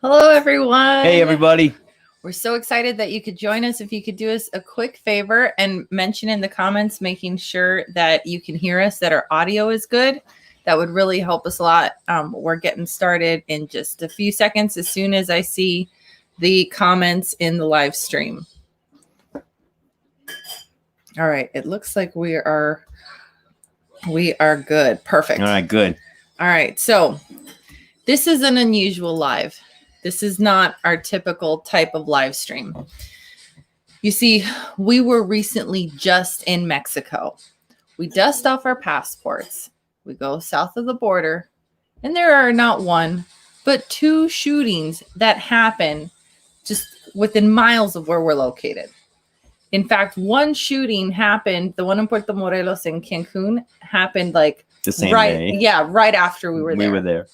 Hello, everyone. Hey, everybody. We're so excited that you could join us. If you could do us a quick favor and mention in the comments, making sure that you can hear us, that our audio is good, that would really help us a lot. We're getting started in just a few seconds as soon as I see the comments in the live stream. All right. It looks like we are good. Perfect. All right, good. All right. So this is an unusual live. This is not our typical type of live stream. You see, we were recently just in Mexico. We dust off our passports. We go south of the border, and there are not one, but two shootings that happen just within miles of where we're located. In fact, one shooting happened, the one in Puerto Morelos in Cancun happened like the same day. day. Yeah, right after we were there. We were there.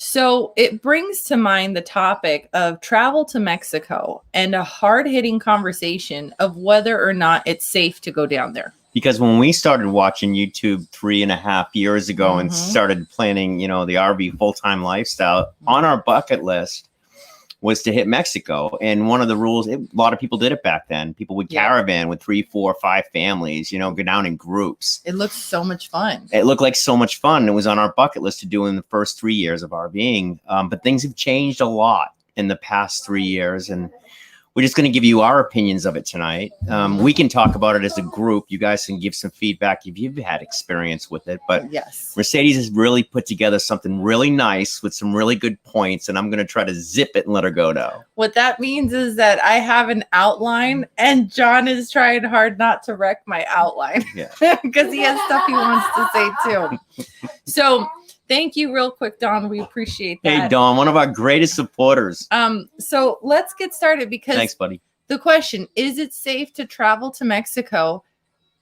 So it brings to mind the topic of travel to Mexico and a hard-hitting conversation of whether or not it's safe to go down there. Because when we started watching YouTube 3.5 years ago and started planning, the RV full-time lifestyle, on our bucket list was to hit Mexico. And one of the rules, a lot of people did it back then. People would caravan with 3, 4, 5 families, go down in groups. It looked so much fun. It looked like so much fun. It was on our bucket list to do in the first 3 years of RVing. But things have changed a lot in the past 3 years. And we're just going to give you our opinions of it tonight. We can talk about it as a group. You guys can give some feedback if you've had experience with it. But yes, Mercedes has really put together something really nice with some really good points. And I'm going to try to zip it and let her go now. What that means is that I have an outline and John is trying hard not to wreck my outline because he has stuff he wants to say too. So thank you real quick, Don. We appreciate that. Hey, Don, one of our greatest supporters. So let's get started because thanks, buddy. The question, is it safe to travel to Mexico?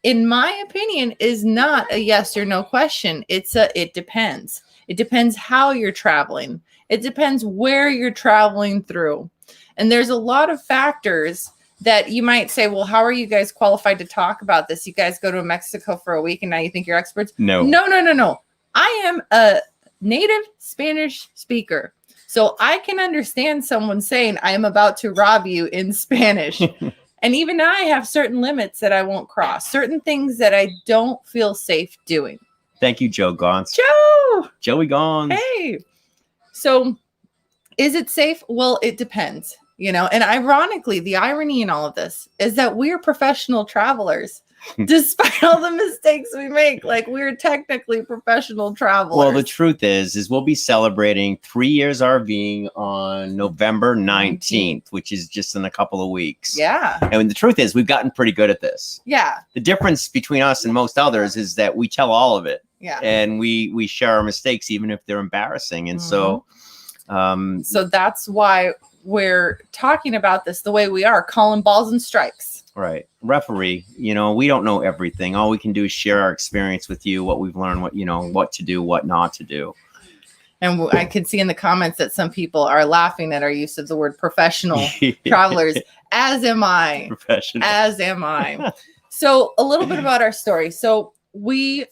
In my opinion, is not a yes or no question. It depends. It depends how you're traveling. It depends where you're traveling through. And there's a lot of factors that you might say, well, how are you guys qualified to talk about this? You guys go to Mexico for a week and now you think you're experts? No. I am a native Spanish speaker, so I can understand someone saying I am about to rob you in Spanish. And even I have certain limits that I won't cross, certain things that I don't feel safe doing. Thank you, Joe Gons. Joey Gons. Hey. So is it safe? Well, it depends, and ironically, the irony in all of this is that we're professional travelers. Despite all the mistakes we make, like we're technically professional travelers. Well, the truth is we'll be celebrating 3 years RVing on November 19th, which is just in a couple of weeks. Yeah. And the truth is we've gotten pretty good at this. Yeah. The difference between us and most others is that we tell all of it. Yeah. And we share our mistakes, even if they're embarrassing. And so that's why we're talking about this the way we are, calling balls and strikes. Right. Referee, we don't know everything. All we can do is share our experience with you, what we've learned, what to do, what not to do. And I can see in the comments that some people are laughing at our use of the word professional travelers, as am I. Professional. As am I. So a little bit about our story. So we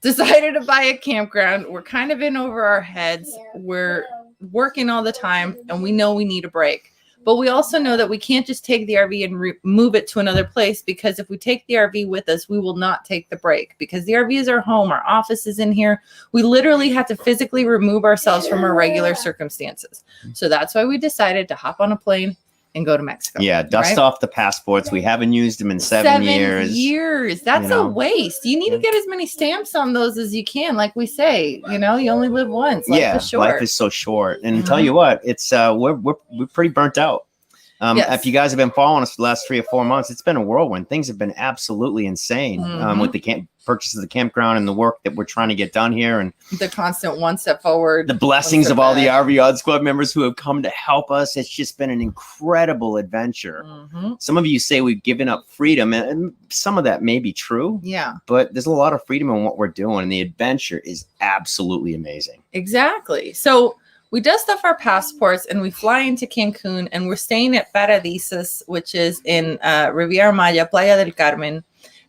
decided to buy a campground. We're kind of in over our heads. We're working all the time and we know we need a break. But we also know that we can't just take the RV and move it to another place, because if we take the RV with us, we will not take the break, because the RV is our home. Our office is in here. We literally have to physically remove ourselves from our regular circumstances. So that's why we decided to hop on a plane and go to Mexico. Yeah, dust off the passports. We haven't used them in 7 years. That's a waste. You need to get as many stamps on those as you can. Like we say, you only live once. Life is short. Life is so short. And tell you what, it's we're pretty burnt out. If you guys have been following us for the last 3 or 4 months, it's been a whirlwind. Things have been absolutely insane with the purchase of the campground and the work that we're trying to get done here, and the constant one step forward. The blessings of all the RV Odd Squad members who have come to help us. It's just been an incredible adventure. Some of you say we've given up freedom, and some of that may be true. Yeah. But there's a lot of freedom in what we're doing, and the adventure is absolutely amazing. Exactly. So we dust off our passports and we fly into Cancun, and we're staying at Paradisos, which is in Riviera Maya, Playa del Carmen.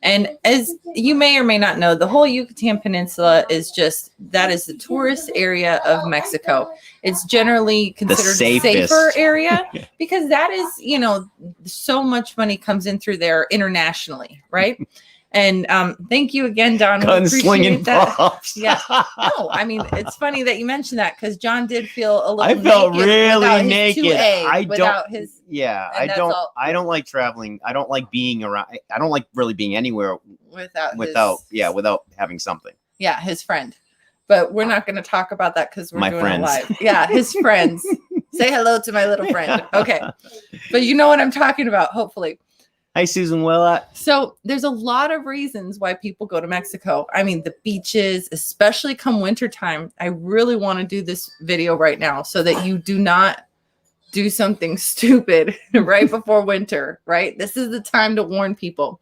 And as you may or may not know, the whole Yucatan Peninsula is the tourist area of Mexico. It's generally considered a safer area because that is, so much money comes in through there internationally, right? And thank you again, Don. Gunslinging props. Yeah. No, I mean, it's funny that you mentioned that because John did feel a little I felt really naked. I don't like traveling. I don't like being around. I don't like really being anywhere without having something. Yeah, his friend. But we're not going to talk about that because we're doing friends. it live. Yeah, his friends. Say hello to my little friend. Okay. But you know what I'm talking about, hopefully. Hi, Susan Willett. So there's a lot of reasons why people go to Mexico. I mean, the beaches, especially come wintertime. I really want to do this video right now so that you do not do something stupid right before winter, right? This is the time to warn people.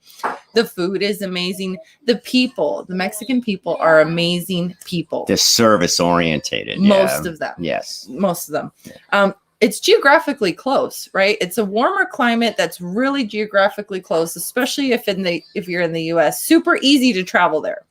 The food is amazing. The Mexican people are amazing people. They're service orientated. Most of them. Yes. Most of them. Yeah. It's geographically close, right? It's a warmer climate that's really geographically close, especially if you're in the US. Super easy to travel there.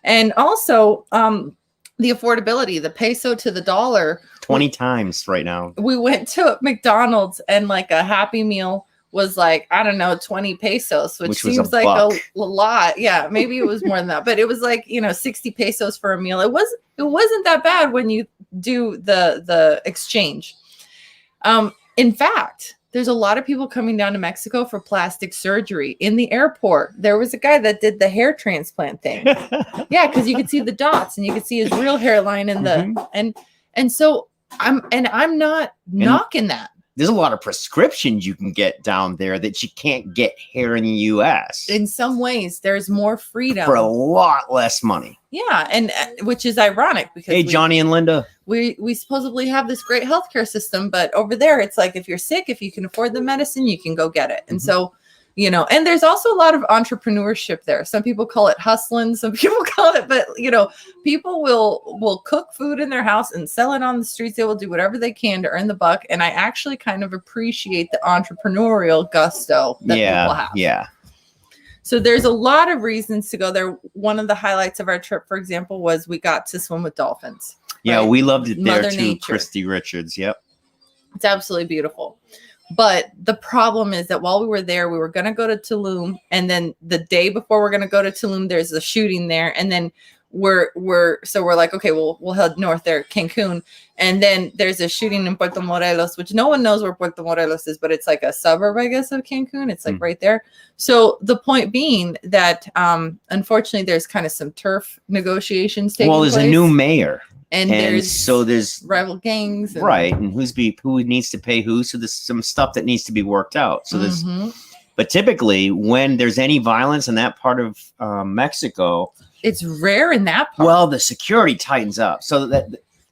And also the affordability, the peso to the dollar. 20 times right now. We went to McDonald's and like a Happy Meal was like, I don't know, 20 pesos, which seems like a lot. Yeah, maybe it was more than that, but it was like, 60 pesos for a meal. It wasn't that bad when you do the exchange. In fact, there's a lot of people coming down to Mexico for plastic surgery. In the airport, there was a guy that did the hair transplant thing. Yeah, because you could see the dots and you could see his real hairline in the and so I'm not knocking that. There's a lot of prescriptions you can get down there that you can't get here in the US. In some ways, there's more freedom for a lot less money. Yeah, and which is ironic because Johnny and Linda, we supposedly have this great healthcare system, but over there it's like if you're sick, if you can afford the medicine, you can go get it. And so, and there's also a lot of entrepreneurship there. Some people call it hustling, some people call it, but people will cook food in their house and sell it on the streets. They will do whatever they can to earn the buck. And I actually kind of appreciate the entrepreneurial gusto that people have. Yeah. So there's a lot of reasons to go there. One of the highlights of our trip, for example, was we got to swim with dolphins. Yeah, right? We loved it there Mother too, Nature. Christy Richards. Yep. It's absolutely beautiful. But the problem is that while we were there, we were going to go to Tulum. And then the day before we're going to go to Tulum, there's a shooting there. And then we're like, okay, we'll head north there, Cancun. And then there's a shooting in Puerto Morelos, which no one knows where Puerto Morelos is, but it's like a suburb, I guess, of Cancun. It's like right there. So the point being that, unfortunately, there's kind of some turf negotiations taking place. Well, there's a new mayor. And there's rival gangs. Right. And who needs to pay who. So there's some stuff that needs to be worked out. So but typically when there's any violence in that part of Mexico, it's rare in that part. Well, the security tightens up. So that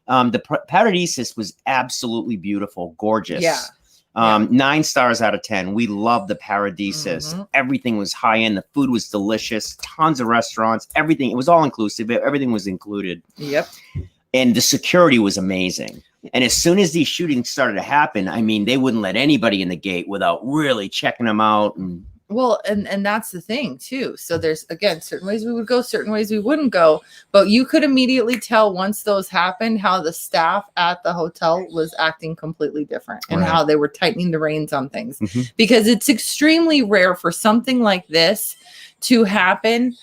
the Paradisus was absolutely beautiful, gorgeous. Yeah. 9 stars out of 10. We loved the Paradisus. Everything was high end. The food was delicious. Tons of restaurants. Everything. It was all inclusive. Everything was included. Yep. And the security was amazing. And as soon as these shootings started to happen, I mean, they wouldn't let anybody in the gate without really checking them out. And that's the thing too. So there's, again, certain ways we would go, certain ways we wouldn't go. But you could immediately tell once those happened how the staff at the hotel was acting completely different and how they were tightening the reins on things. Because it's extremely rare for something like this to happen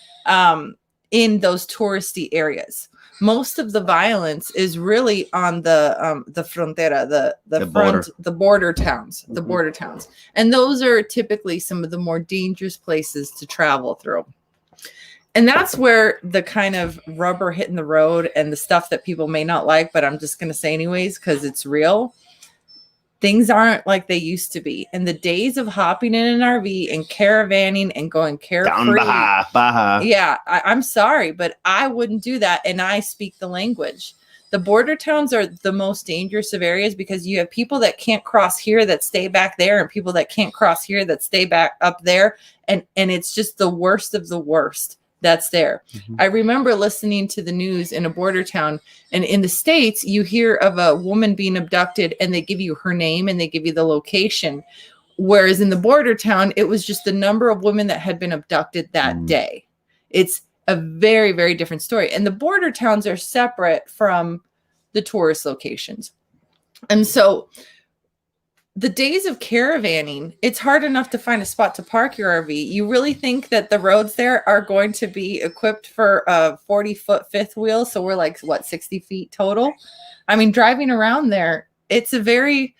in those touristy areas. Most of the violence is really on the frontera, the border towns, and those are typically some of the more dangerous places to travel through. And that's where the kind of rubber hitting the road and the stuff that people may not like, but I'm just going to say anyways because it's real. Things aren't like they used to be. And the days of hopping in an RV and caravanning and going carefree. Down Baja. Yeah, I'm sorry, but I wouldn't do that. And I speak the language. The border towns are the most dangerous of areas because you have people that can't cross here that stay back there and people that can't cross here that stay back up there. And it's just the worst of the worst that's there. I remember listening to the news in a border town, and in the States, you hear of a woman being abducted and they give you her name and they give you the location. Whereas in the border town, it was just the number of women that had been abducted that day. It's a very, very different story. And the border towns are separate from the tourist locations. And so the days of caravanning, it's hard enough to find a spot to park your RV. You really think that the roads there are going to be equipped for a 40-foot fifth wheel? So we're like, what, 60 feet total? I mean, driving around there, it's a very,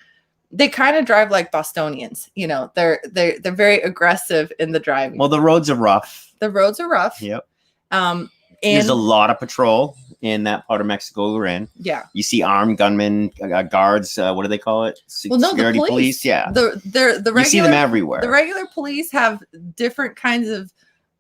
they kind of drive like Bostonians. You know, they're very aggressive in the driving. Well, the roads are rough. The roads are rough. Yep. And there's a lot of patrol in that part of Mexico we're in. Yeah. You see armed gunmen, guards, what do they call it? Security police. Yeah. The regular, you see them everywhere. The regular police have different kinds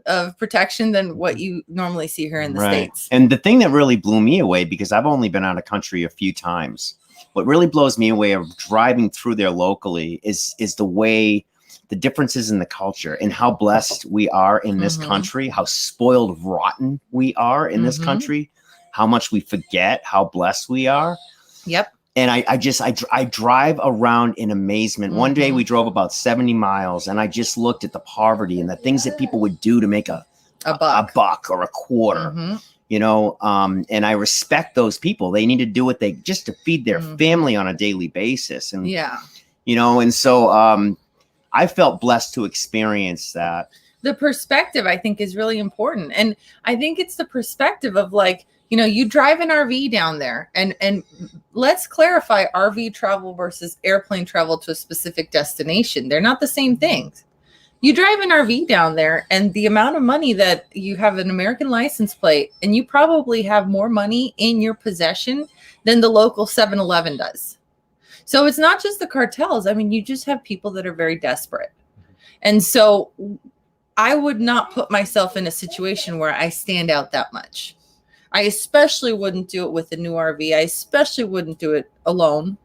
of protection than what you normally see here in the States. And the thing that really blew me away, because I've only been out of country a few times, what really blows me away of driving through there locally is the way, the differences in the culture and how blessed we are in this country, how spoiled rotten we are in this country, how much we forget how blessed we are. Yep. And I drive around in amazement. One day we drove about 70 miles and I just looked at the poverty and the things that people would do to make a buck or a quarter, you know, and I respect those people. They need to do what they just to feed their family on a daily basis. And, you know, and so, I felt blessed to experience that. The perspective, I think, is really important. And I think it's the perspective of like, you know, you drive an RV down there and let's clarify RV travel versus airplane travel to a specific destination. They're not the same things. You drive an RV down there and the amount of money that you have an American license plate and you probably have more money in your possession than the local 7-Eleven does. So it's not just the cartels. I mean, you just have people that are very desperate. And so I would not put myself in a situation where I stand out that much. I especially wouldn't do it with a new RV. I especially wouldn't do it alone.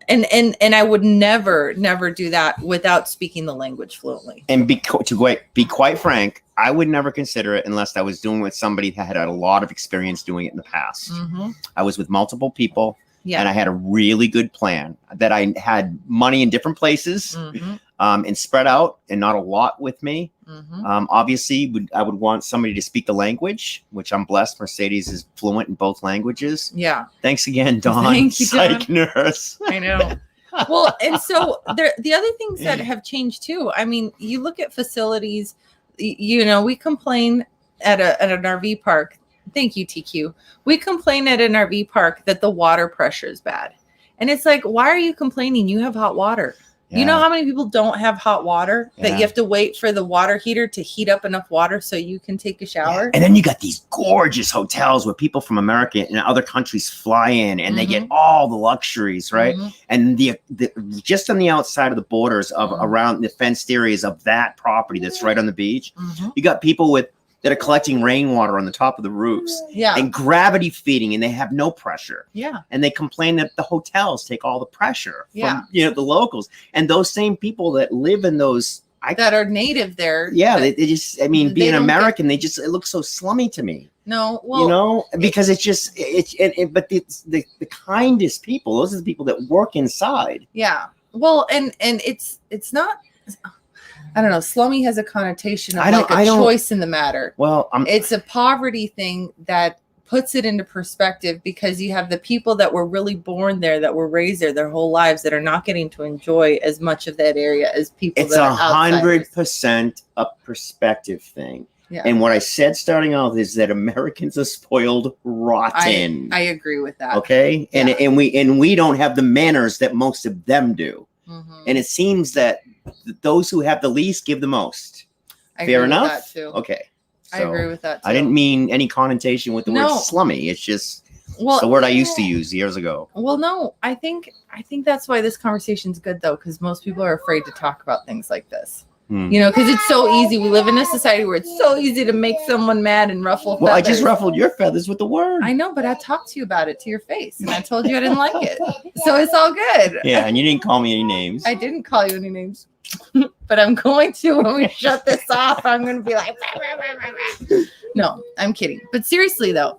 And I would never do that without speaking the language fluently. And be quite frank, I would never consider it unless I was doing with somebody that had a lot of experience doing it in the past. I was with multiple people. Yeah. And I had a really good plan that I had money in different places and spread out and not a lot with me. Obviously, I would want somebody to speak the language, which I'm blessed. Mercedes is fluent in both languages. Yeah. Thanks again, Dawn. Thank you, Psych Dawn. nurse. I know. Well, and so the other things that have changed too. I mean, you look at facilities, you know, we complain at an RV park. Thank you, TQ. We complain at an RV park that the water pressure is bad. And it's like, why are you complaining? You have hot water. Yeah. You know how many people don't have hot water that you have to wait for the water heater to heat up enough water so you can take a shower? Yeah. And then you got these gorgeous hotels where people from America and other countries fly in and they get all the luxuries, right? And the just on the outside of the borders of around the fenced areas of that property that's right on the beach, you got people that are collecting rainwater on the top of the roofs and gravity feeding, and they have no pressure. Yeah. And they complain that the hotels take all the pressure from, you know, the locals. And those same people that live in those that are native there. Yeah. They just, I mean, being American, it looks so slummy to me. No, well, you know, because but the kindest people, those are the people that work inside. Yeah. Well, and it's not, I don't know. Slummy has a connotation of a choice in the matter. Well, it's a poverty thing that puts it into perspective because you have the people that were really born there, that were raised there their whole lives, that are not getting to enjoy as much of that area as people. It's 100% a perspective thing. Yeah. And what I said starting off is that Americans are spoiled rotten. I agree with that. Okay, yeah. and we don't have the manners that most of them do. And it seems that those who have the least give the most. Fair enough? That too. Okay. So I agree with that too. I didn't mean any connotation with the word slummy. It's just the word I used to use years ago. Well, no, I think that's why this conversation is good though, because most people are afraid to talk about things like this. You know, because it's so easy. We live in a society where it's so easy to make someone mad and ruffle feathers. Well, I just ruffled your feathers with the word. I know, but I talked to you about it to your face, and I told you I didn't like it. So it's all good. Yeah, and you didn't call me any names. I didn't call you any names. But I'm going to when we shut this off. I'm going to be like, no, I'm kidding. But seriously, though,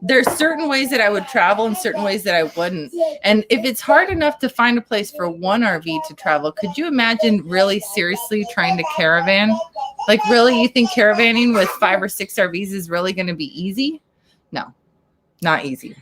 there's certain ways that I would travel and certain ways that I wouldn't. And if it's hard enough to find a place for one RV to travel, could you imagine really seriously trying to caravan? Like, really, you think caravanning with 5 or 6 RVs is really going to be easy? No, not easy.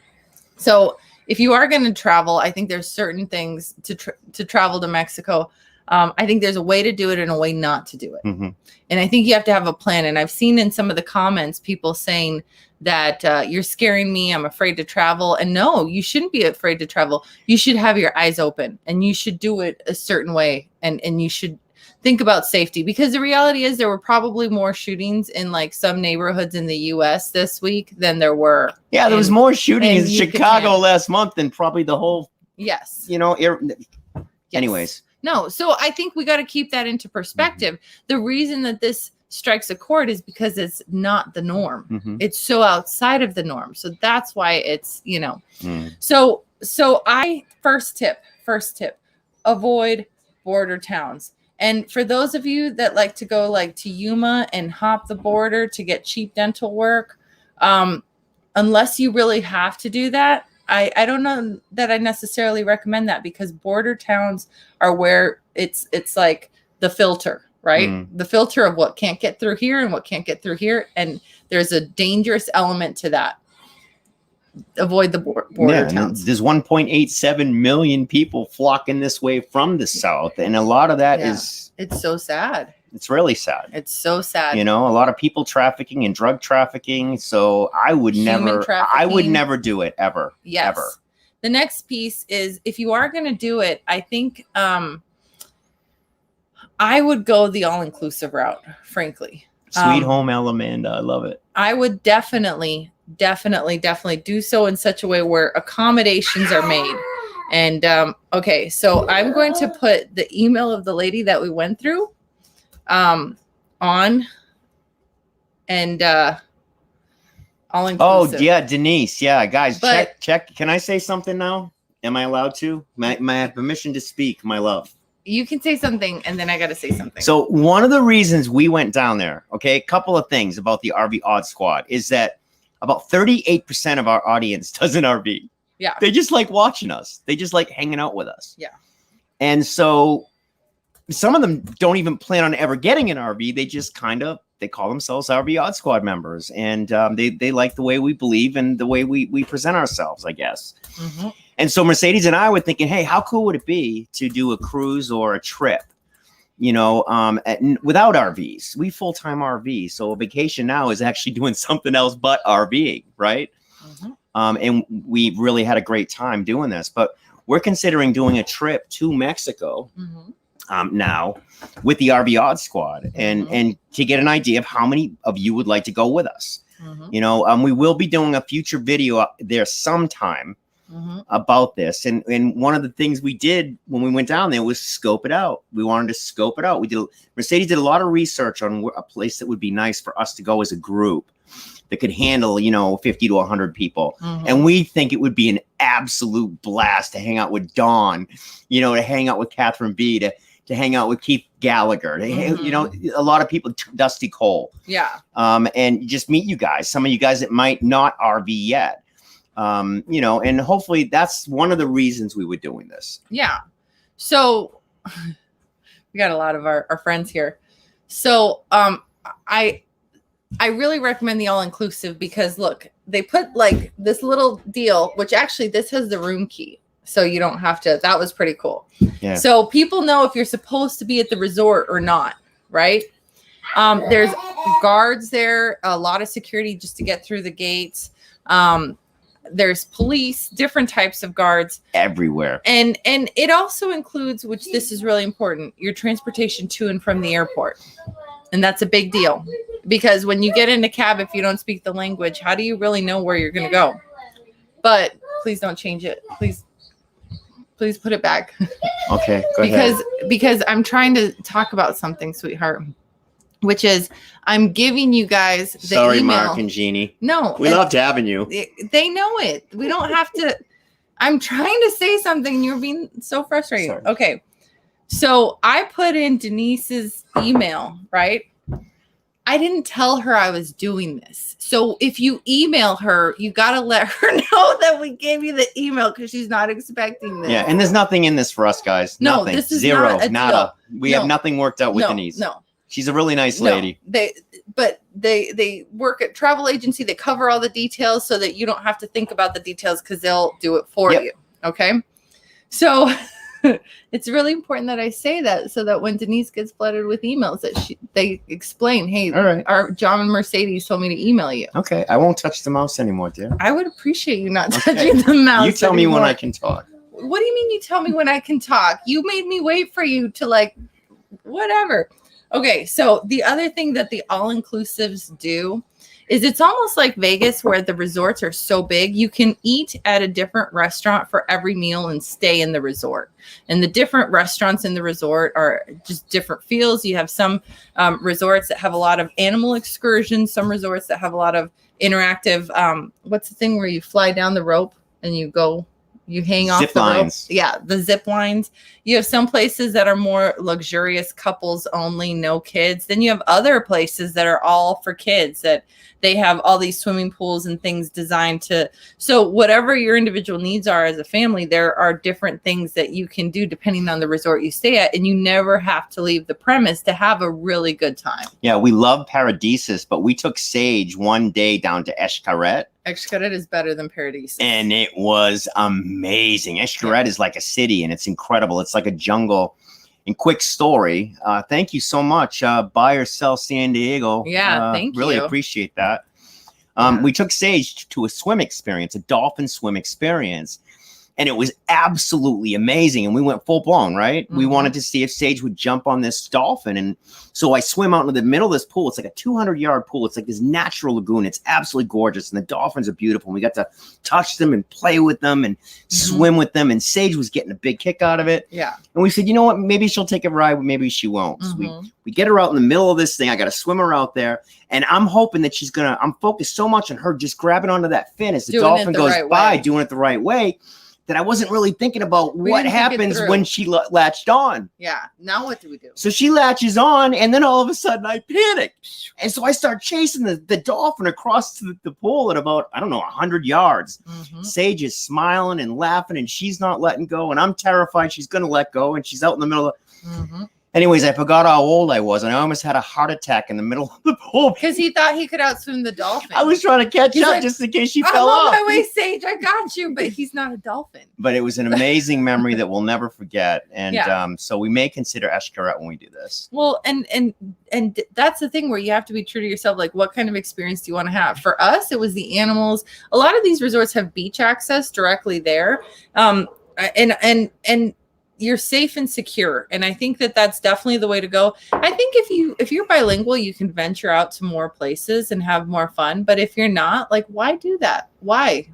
So if you are going to travel, I think there's certain things to travel to Mexico. I think there's a way to do it and a way not to do it. Mm-hmm. And I think you have to have a plan. And I've seen in some of the comments people saying that you're scaring me. I'm afraid to travel. And no, you shouldn't be afraid to travel. You should have your eyes open and you should do it a certain way. And you should think about safety, because the reality is there were probably more shootings in like some neighborhoods in the US this week than there were. Yeah, there was more shooting in Chicago Yucatan last month than probably the whole, yes. Anyways. No, so I think we got to keep that into perspective. Mm-hmm. The reason that this strikes a chord is because it's not the norm. Mm-hmm. It's so outside of the norm. So that's why it's, So I first tip, avoid border towns. And for those of you that like to go like to Yuma and hop the border to get cheap dental work, unless you really have to do that, I don't know that I necessarily recommend that, because border towns are where it's like the filter, right? The filter of what can't get through here and what can't get through here. And there's a dangerous element to that. Avoid the border towns. There's 1.87 million people flocking this way from the south. And a lot of that is... It's so sad. It's really sad. It's so sad. A lot of people trafficking and drug trafficking. So I would never do it ever. Yes. Ever. The next piece is, if you are going to do it, I think I would go the all-inclusive route, frankly. Sweet home Alamanda. I love it. I would definitely do so in such a way where accommodations are made. And okay, so I'm going to put the email of the lady that we went through on, and all inclusive. Oh yeah, Denise. Yeah, guys, check. Can I say something now? Am I allowed to? I have permission to speak, my love. You can say something, and then I got to say something. So one of the reasons we went down there, okay, a couple of things about the RV Odd Squad is that about 38% of our audience doesn't RV. Yeah. They just like watching us. They just like hanging out with us. Yeah. And so some of them don't even plan on ever getting an RV. They just they call themselves RV Odd Squad members. And they like the way we believe and the way we present ourselves, I guess. Mm-hmm. And so Mercedes and I were thinking, hey, how cool would it be to do a cruise or a trip, without RVs? We full-time RV. So a vacation now is actually doing something else but RVing, right? Mm-hmm. And we really had a great time doing this. But we're considering doing a trip to Mexico now with the RV Odd Squad and to get an idea of how many of you would like to go with us. Mm-hmm. We will be doing a future video there sometime about this. And one of the things we did when we went down there was scope it out. We wanted to scope it out. Mercedes did a lot of research on a place that would be nice for us to go as a group that could handle, 50 to 100 people. Mm-hmm. And we think it would be an absolute blast to hang out with Dawn, to hang out with Catherine B, to hang out with Keith Gallagher, a lot of people, Dusty Cole. Yeah. And just meet you guys, some of you guys that might not RV yet. And hopefully that's one of the reasons we were doing this. Yeah. So we got a lot of our friends here. So I really recommend the all-inclusive because look, they put like this little deal, which actually this has the room key. So you don't have to, that was pretty cool. Yeah. So people know if you're supposed to be at the resort or not, right? There's guards there, a lot of security just to get through the gates. There's police, different types of guards everywhere. And it also includes, which this is really important, your transportation to and from the airport. And that's a big deal because when you get in a cab, if you don't speak the language, how do you really know where you're going to go? But please don't change it. Please put it back. Okay, go ahead. Because I'm trying to talk about something, sweetheart, which is I'm giving you guys the Sorry, email. Mark and Jeannie. No. We loved having you. They know it. We don't have to. I'm trying to say something. You're being so frustrating. Sorry. Okay. So I put in Denise's email, right? I didn't tell her I was doing this. So if you email her, you got to let her know that we gave you the email because she's not expecting this. Yeah, and there's nothing in this for us, guys. No, Nothing. this is Zero. not a Nada. deal. We have nothing worked out with Denise. No. She's a really nice lady. They work at travel agency. They cover all the details so that you don't have to think about the details because they'll do it for you. Okay. So it's really important that I say that so that when Denise gets flooded with emails that they explain, hey, all right, our John and Mercedes told me to email you. Okay. I won't touch the mouse anymore, dear. I would appreciate you not touching the mouse. You tell me when I can talk. What do you mean you tell me when I can talk? You made me wait for you to whatever. Okay, so the other thing that the all-inclusives do is it's almost like Vegas where the resorts are so big, you can eat at a different restaurant for every meal and stay in the resort. And the different restaurants in the resort are just different feels. You have some resorts that have a lot of animal excursions, some resorts that have a lot of interactive, what's the thing where you fly down the rope and you hang off the lines. Yeah, the zip lines. You have some places that are more luxurious, couples only, no kids. Then you have other places that are all for kids, that they have all these swimming pools and things designed to. So whatever your individual needs are as a family, there are different things that you can do depending on the resort you stay at. And you never have to leave the premise to have a really good time. Yeah, we love Paradisus, but we took Sagee one day down to Xcaret. Xcaret is better than Paradisus. And it was amazing. Xcaret is like a city, and it's incredible. It's like a jungle. And quick story, thank you so much, Buy or Sell San Diego. Yeah, thank you. Really appreciate that. We took Sagee to a swim experience, a dolphin swim experience. And it was absolutely amazing. And we went full blown, right? Mm-hmm. We wanted to see if Sagee would jump on this dolphin. And so I swim out into the middle of this pool. It's like a 200-yard pool. It's like this natural lagoon. It's absolutely gorgeous. And the dolphins are beautiful. And we got to touch them and play with them and swim with them. And Sagee was getting a big kick out of it. Yeah. And we said, you know what? Maybe she'll take a ride. Maybe she won't. So we get her out in the middle of this thing. I got to swim her out there. And I'm hoping that I'm focused so much on her just grabbing onto that fin as the dolphin goes by, doing it the right way, that I wasn't really thinking about what happens when she latched on. Yeah. Now what do we do? So she latches on, and then all of a sudden I panic. And so I start chasing the dolphin across the pool at about, 100 yards. Sagee is smiling and laughing, and she's not letting go. And I'm terrified she's going to let go, and she's out in the middle of Anyways, I forgot how old I was, and I almost had a heart attack in the middle of the pool. Because he thought he could outswim the dolphin. I was trying to catch up just in case she fell off. I'm on my way, Sagee. I got you, but he's not a dolphin. But it was an amazing memory that we'll never forget. And so we may consider Xcaret when we do this. Well, and that's the thing where you have to be true to yourself. Like, what kind of experience do you want to have? For us, it was the animals. A lot of these resorts have beach access directly there. And you're safe and secure. And I think that that's definitely the way to go. I think if you're bilingual, you can venture out to more places and have more fun. But if you're not, why do that? Why?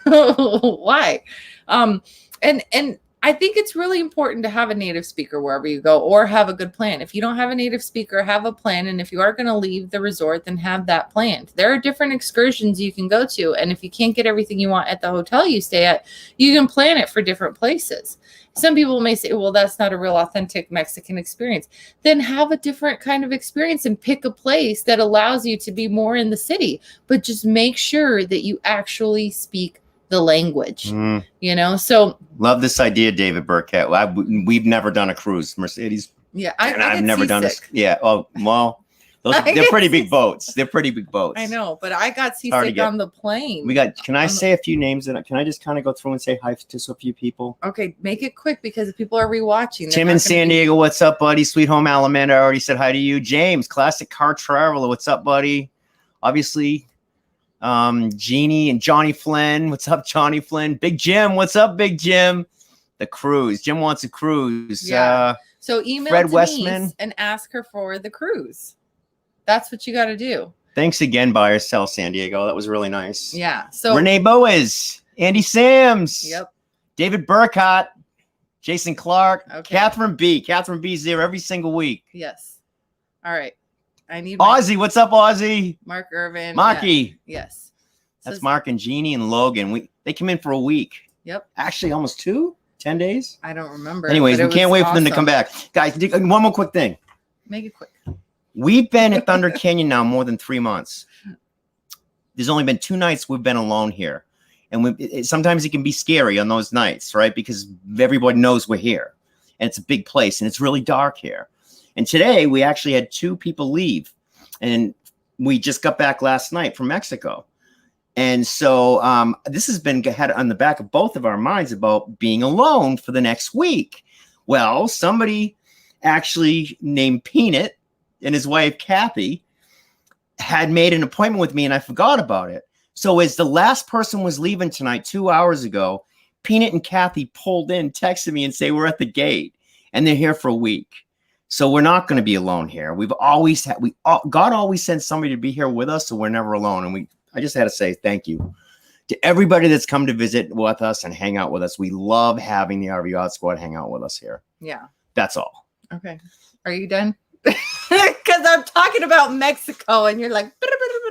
Why? And I think it's really important to have a native speaker wherever you go, or have a good plan. If you don't have a native speaker, have a plan. And if you are going to leave the resort, then have that planned. There are different excursions you can go to. And if you can't get everything you want at the hotel you stay at, you can plan it for different places. Some people may say, well, that's not a real authentic Mexican experience. Then have a different kind of experience and pick a place that allows you to be more in the city. But just make sure that you actually speak the language, So love this idea, David Burkett. We've never done a cruise, Mercedes. Yeah, I've never done this. Yeah. Oh, well, they're pretty big boats. They're pretty big boats. I know, but I got seasick on the plane. Can I say a few names? Can I just kind of go through and say hi to a few people? Okay, make it quick because people are rewatching. Tim in San Diego, what's up, buddy? Sweet Home Alamanda, I already said hi to you. James, Classic Car Traveler, what's up, buddy? Obviously, Jeannie and Johnny Flynn, what's up, Johnny Flynn? Big Jim, what's up, Big Jim? The cruise. Jim wants a cruise. Yeah. So email Fred Denise Westman and ask her for the cruise. That's what you got to do. Thanks again, Buy or Sell San Diego. That was really nice. Yeah. So Renee Boas, Andy Sams. Yep. David Burkott, Jason Clark, Okay. Catherine B. Catherine B's there every single week. Yes. All right. I need Ozzy. What's up, Ozzy? Mark Irvin. Maki. Yes. That's Mark and Jeannie and Logan. They come in for a week. Yep. Actually, almost 10 days. I don't remember. Anyways, we can't wait for them to come back. Guys, one more quick thing. Make it quick. We've been at Thunder Canyon now more than 3 months. There's only been 2 nights we've been alone here. And sometimes it can be scary on those nights, right? Because everybody knows we're here. And it's a big place, and it's really dark here. And today, we actually had 2 people leave. And we just got back last night from Mexico. And so this has been had on the back of both of our minds about being alone for the next week. Well, somebody actually named Peanut and his wife, Kathy, had made an appointment with me, and I forgot about it. So as the last person was leaving tonight 2 hours ago, Peanut and Kathy pulled in, texted me, and say we're at the gate, and they're here for a week. So we're not going to be alone here. We've always had, God always sends somebody to be here with us, so we're never alone. And I just had to say thank you to everybody that's come to visit with us and hang out with us. We love having the RV Odd Squad hang out with us here. Yeah. That's all. Okay. Are you done? Because I'm talking about Mexico and you're like, that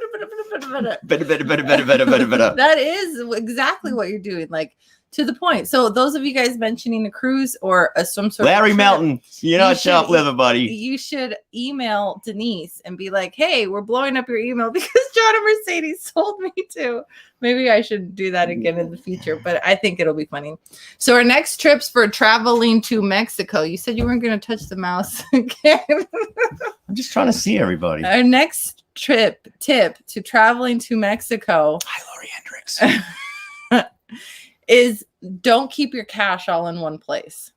is exactly what you're doing. Like, to the point. So those of you guys mentioning a cruise or some sort Larry of Melton, you're not shoplifting, buddy. You should email Denise and be like, hey, we're blowing up your email because John and Mercedes told me to. Maybe I should do that again in the future, but I think it'll be funny. So our next trips for traveling to Mexico. You said you weren't going to touch the mouse again. I'm just trying to see everybody. Our next tip to traveling to Mexico. Hi, Lori Hendricks. Is don't keep your cash all in one place.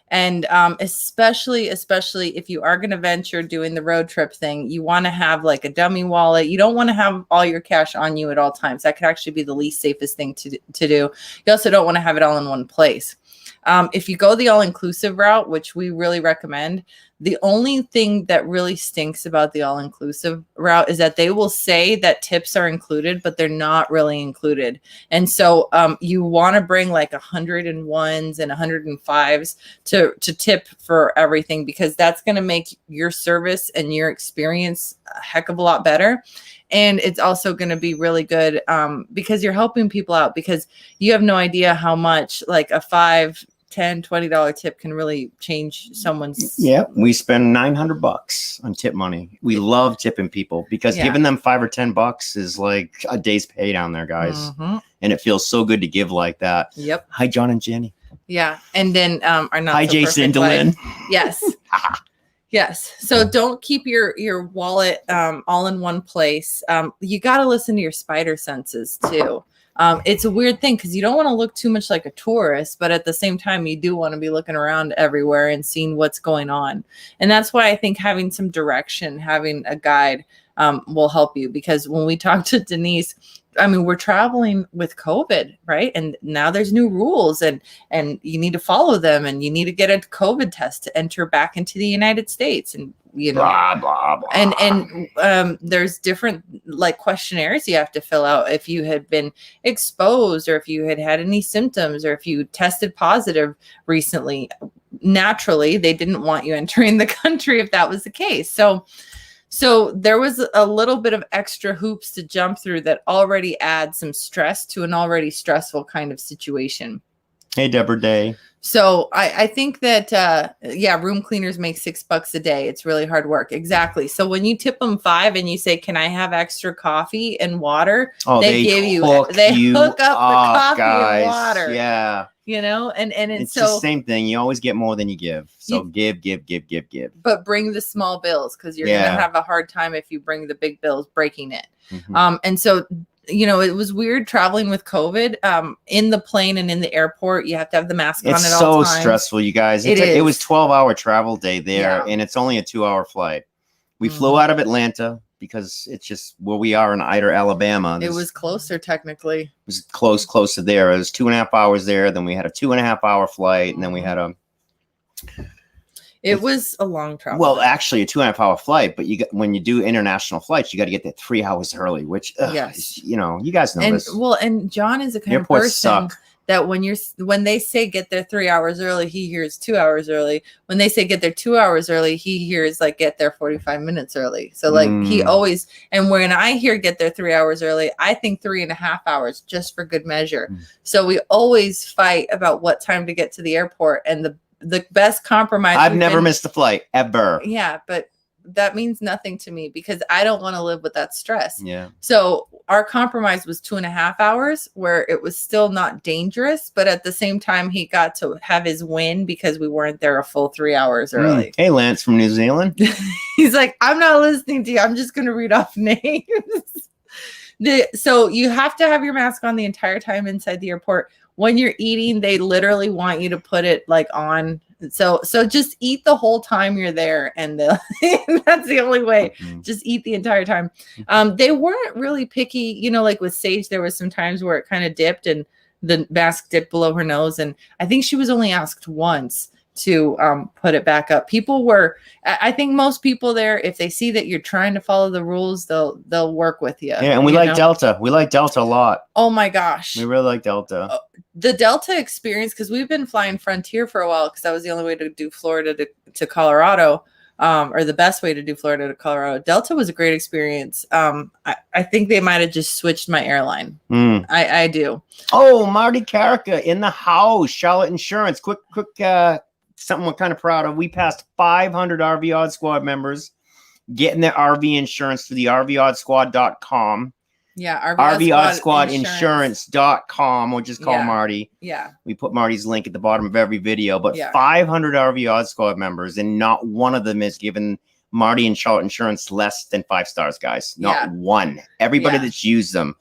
And especially if you are going to venture doing the road trip thing, you want to have like a dummy wallet. You don't want to have all your cash on you at all times. That could actually be the least safest thing to do. You also don't want to have it all in one place. If you go the all-inclusive route, which we really recommend, the only thing that really stinks about the all-inclusive route is that they will say that tips are included, but they're not really included. And so you want to bring like 101s and 105s to tip for everything, because that's going to make your service and your experience a heck of a lot better. And it's also going to be really good because you're helping people out, because you have no idea how much like a $5, $10, $20 tip can really change someone's. Yeah, we spend $900 on tip money. We love tipping people because giving them $5 or $10 is like a day's pay down there, guys. Mm-hmm. And it feels so good to give like that. Yep. Hi, John and Jenny. Yeah. And then our not Hi, so Jason and Delyn. Yes. Yes. So don't keep your wallet all in one place. You got to listen to your spider senses too. It's a weird thing because you don't want to look too much like a tourist, but at the same time, you do want to be looking around everywhere and seeing what's going on. And that's why I think having some direction, having a guide will help you, because when we talked to Denise, I mean, we're traveling with COVID, right? And now there's new rules and you need to follow them, and you need to get a COVID test to enter back into the United States. And, you know, blah, blah, blah. And there's different like questionnaires you have to fill out if you had been exposed, or if you had any symptoms, or if you tested positive recently. Naturally, they didn't want you entering the country if that was the case. So there was a little bit of extra hoops to jump through that already add some stress to an already stressful kind of situation. Hey, Deborah Day. So I think that, room cleaners make $6 a day. It's really hard work. Exactly. So when you tip them $5 and you say, can I have extra coffee and water? They give you it. They hook up the coffee and water. Yeah. You know, and it's so the same thing. You always get more than you give. So give. But bring the small bills, because you're going to have a hard time if you bring the big bills, breaking it. Mm-hmm. And so, you know, it was weird traveling with COVID in the plane and in the airport. You have to have the mask on at all times. It's so stressful, you guys. It was 12-hour travel day there, and it's only a 2-hour flight. We flew out of Atlanta because it's just where we are in Ider, Alabama. It was closer, technically. It was close to there. It was 2.5 hours there. Then we had a 2.5-hour flight, and then we had It was a long travel. Well, actually, a 2.5-hour flight, but when you do international flights, you got to get there 3 hours early, which, you know, you guys know this. Well, and John is a kind Airports of person that when they say get there 3 hours early, he hears 2 hours early. When they say get there 2 hours early, he hears like get there 45 minutes early. So like he always, and when I hear get there 3 hours early, I think 3.5 hours just for good measure. So we always fight about what time to get to the airport, and the best compromise. I've never missed a flight ever. Yeah, but that means nothing to me because I don't want to live with that stress. Yeah. So our compromise was 2.5 hours where it was still not dangerous, but at the same time, he got to have his win because we weren't there a full 3 hours early. Hey, Lance from New Zealand. He's like, I'm not listening to you. I'm just going to read off names. So you have to have your mask on the entire time inside the airport. When you're eating, they literally want you to put it like on. So just eat the whole time you're there, and that's the only way. Just eat the entire time. They weren't really picky, you know, like with Sagee, there was some times where it kind of dipped and the mask dipped below her nose, and I think she was only asked once to put it back up. I think most people there, if they see that you're trying to follow the rules, they'll work with you. Yeah, and we like Delta. We like Delta a lot. Oh my gosh. We really like Delta. The Delta experience, because we've been flying Frontier for a while, because that was the only way to do Florida to Colorado, or the best way to do Florida to Colorado. Delta was a great experience. I think they might have just switched my airline. I do. Oh, Marty Carica in the house. Charlotte Insurance. Quick, something we're kind of proud of. We passed 500 RV Odd Squad members getting their RV insurance through the RVOddSquad.com. Yeah, RVOddSquadInsurance.com, or just call Marty. Yeah. We put Marty's link at the bottom of every video. But 500 RV Odd Squad members, and not one of them has given Marty and Charlotte Insurance less than 5 stars, guys. Not one. Everybody that's used them.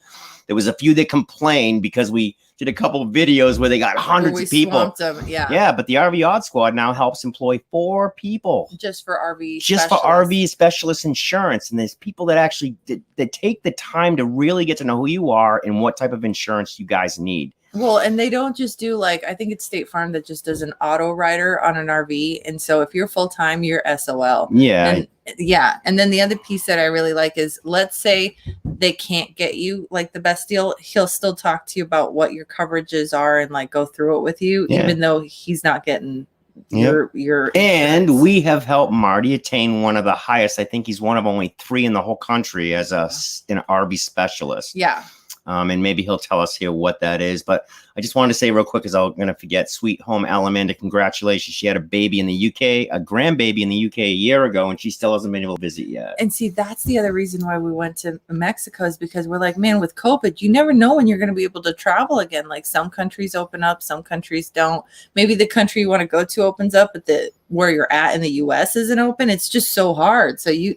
There was a few that complained because we did a couple of videos where they got hundreds of people. Them. Yeah, but the RV Odd Squad now helps employ 4 people. Just for RV specialist insurance. And there's people that actually that take the time to really get to know who you are and what type of insurance you guys need. Well, and they don't just do I think it's State Farm that just does an auto rider on an RV. And so if you're full-time, you're SOL. Yeah. And then the other piece that I really like is, let's say they can't get you the best deal. He'll still talk to you about what your coverages are and go through it with you, even though he's not getting your and we have helped Marty attain one of the highest. I think he's one of only 3 in the whole country as an RV specialist. Yeah. And maybe he'll tell us here what that is. But I just wanted to say real quick, because I'm going to forget, Sweet Home Alamanda, congratulations. She had a baby in the UK, a grandbaby in the UK a year ago, and she still hasn't been able to visit yet. And see, that's the other reason why we went to Mexico, is because we're like, man, with COVID, you never know when you're going to be able to travel again. Some countries open up, some countries don't. Maybe the country you want to go to opens up, but where you're at in the US isn't open. It's just so hard. So you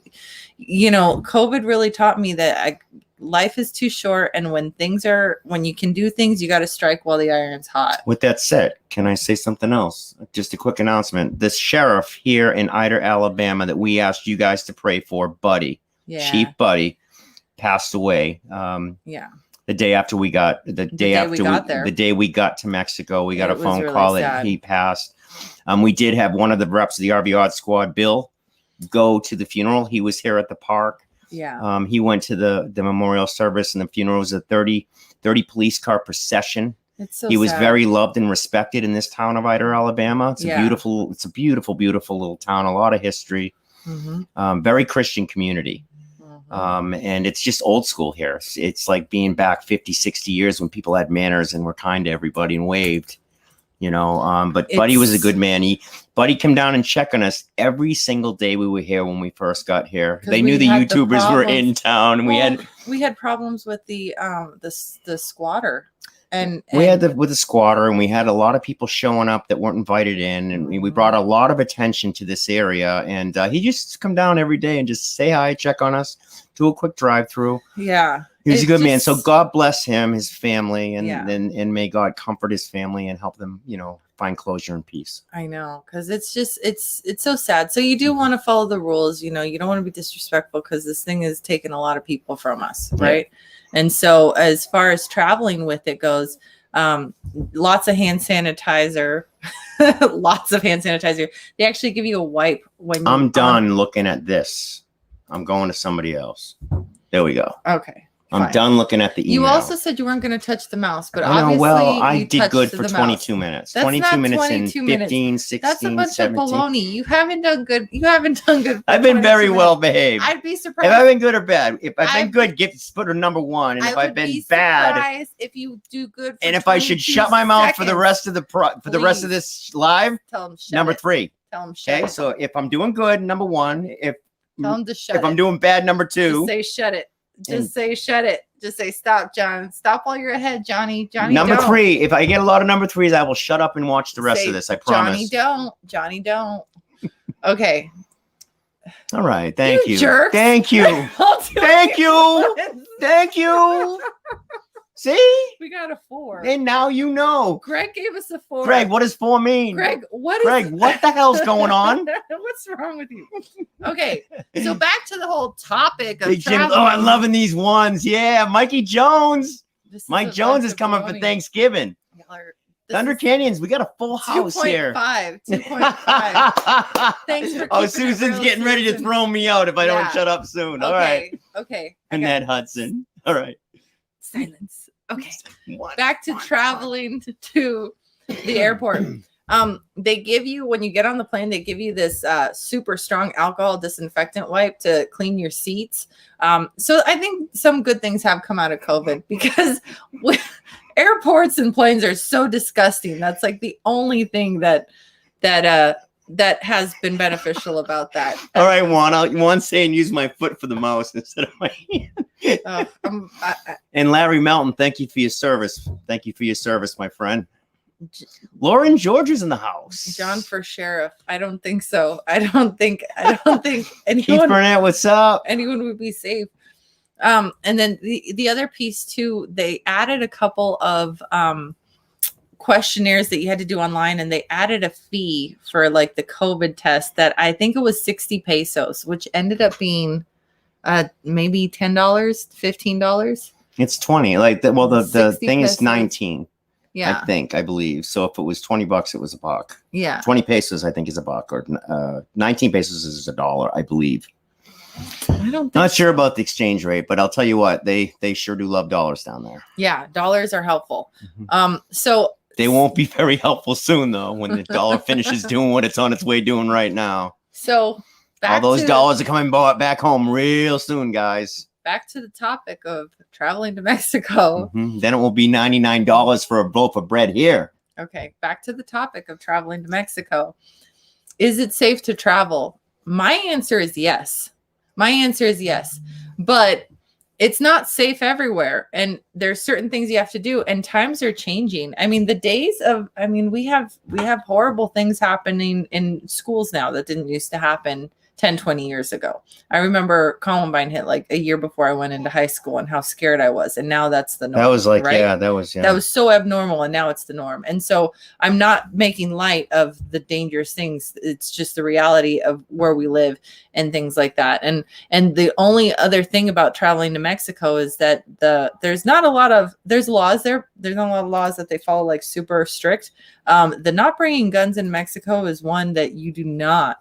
know, COVID really taught me that life is too short, and when you can do things, you got to strike while the iron's hot. With that said, can I say something else? Just a quick announcement. The sheriff here in Ida, Alabama, that we asked you guys to pray for, Buddy, Chief Buddy, passed away. The day after we got the day we got to Mexico, we got a phone call that he passed. We did have one of the reps of the RV Odd Squad, Bill, go to the funeral. He was here at the park. Yeah. He went to the memorial service, and the funeral was a 30 police car procession. It's so he was sad. very loved and respected in this town of Ida, Alabama. It's a beautiful little town, a lot of history. Very Christian community. And it's just old school here. It's like being back 50, 60 years when people had manners and were kind to everybody and waved. But Buddy was a good man. Buddy came down and checked on us every single day we were here when we first got here. They knew the YouTubers were in town, and we had problems with the squatter, and we had with the squatter, and we had a lot of people showing up that weren't invited in, and we brought a lot of attention to this area. And he just come down every day and just say hi, check on us, do a quick drive-through. Yeah. He was a good man. So God bless him, his family, and may God comfort his family and help them, find closure and peace. I know, because it's so sad. So you do want to follow the rules. You don't want to be disrespectful, because this thing has taken a lot of people from us, right? And so as far as traveling with it goes, lots of hand sanitizer. Lots of hand sanitizer. They actually give you a wipe when I'm done looking at this. I'm going to somebody else. There we go. Okay. I'm done looking at the email. You also said you weren't going to touch the mouse, but obviously well, I did good for 22 minutes. That's 22 minutes 22 and 15, minutes. 16, That's a bunch 17. of baloney. You haven't done good. I've been very well behaved. I'd be surprised. Have I been good or bad? If I've been good, put a number 1. And if I've been bad, if you do good. And if I should shut my mouth for the rest of the rest of this live, tell them number 3. Tell them shut. Okay, so if I'm doing good, number 1. If Tell him to shut it. If I'm doing bad number 2. Just say shut it. Just say shut it. Just say stop, John. Stop while you're ahead, Johnny. Johnny, number don't. 3. If I get a lot of number 3s, I will shut up and watch the rest of this. I promise. Johnny, don't. Okay. All right. Thank you. Jerks. Thank you. Thank you. Thank you. See? We got a 4. And now you know. Greg gave us a 4. Greg, what does 4 mean? Greg, what the hell's going on? What's wrong with you? Okay, so back to the whole topic of Big Jim. traveling. Oh, I'm loving these ones. Yeah, Mikey Jones. Mike Jones is coming for Thanksgiving. Thunder Canyons, we got a full house here. 2.5. Thanks for Oh, Susan's getting ready to throw me out if I don't shut up soon. All right. Okay. Annette Hudson. All right. Silence. Okay. What? Back to traveling to the airport. They give you, when you get on the plane, they give you this super strong alcohol disinfectant wipe to clean your seats. So I think some good things have come out of COVID, because airports and planes are so disgusting. That's like the only thing that has been beneficial about that. All right, Juan's saying use my foot for the mouse instead of my hand. And Larry Melton, thank you for your service. Thank you for your service, my friend. Lauren George is in the house. John for sheriff. I don't think so. I don't think Keith anyone Burnett, what's up? Anyone would be safe. And then the other piece too, they added a couple of questionnaires that you had to do online, and they added a fee for like the COVID test that I think it was 60 pesos, which ended up being maybe $10, $15. It's 20. Like the thing is 19. Yeah, I believe. So if it was $20, it was $1. Yeah, 20 pesos, I think, is $1, or 19 pesos is $1, I believe. I don't. Not sure about the exchange rate, but I'll tell you what, they sure do love dollars down there. Yeah, dollars are helpful. So they won't be very helpful soon, though, when the dollar finishes doing what it's on its way doing right now. So all those dollars are coming back home real soon, guys. Back to the topic of traveling to Mexico. Then it will be $99 for a loaf of bread here. Okay, back to the topic of traveling to Mexico. Is it safe to travel? My answer is yes. But it's not safe everywhere. And there's certain things you have to do, and times are changing. I mean, we have horrible things happening in schools now that didn't used to happen 10, 20 years ago. I remember Columbine hit like a year before I went into high school, and how scared I was. And now that's the norm. That was like, right? That was so abnormal. And now it's the norm. And so I'm not making light of the dangerous things. It's just the reality of where we live and things like that. And the only other thing about traveling to Mexico is that there's not a lot of, there's laws there. There's not a lot of laws that they follow like super strict. The not bringing guns in Mexico is one that you do not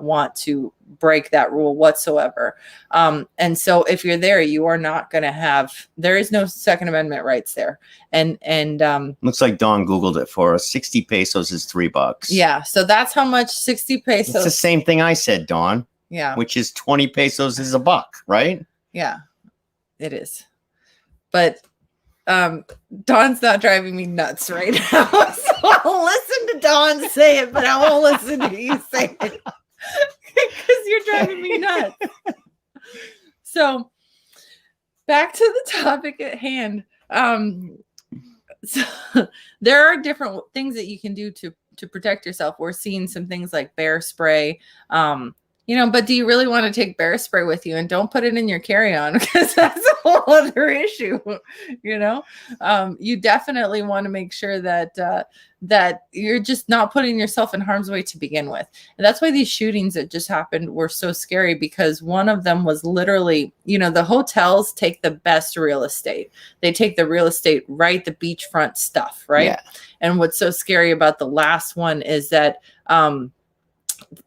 want to break that rule whatsoever. And so if you're there, you are not going to have, there is no Second Amendment rights there. And looks like Dawn Googled it for us. 60 pesos is $3. Yeah. So that's how much 60 pesos. It's the same thing I said, Dawn. Yeah. Which is 20 pesos is $1, right? Yeah, it is. But Dawn's not driving me nuts right now. So I'll listen to Dawn say it, but I won't listen to you say it. Because you're driving me nuts. So back to the topic at hand. So there are different things that you can do to protect yourself. We're seeing some things like bear spray. But do you really want to take bear spray with you? And don't put it in your carry-on, because that's a whole other issue. You definitely want to make sure that you're just not putting yourself in harm's way to begin with. And that's why these shootings that just happened were so scary, because one of them was literally, the hotels take the best real estate. They take the real estate, right? The beachfront stuff, right? Yeah. And what's so scary about the last one is that,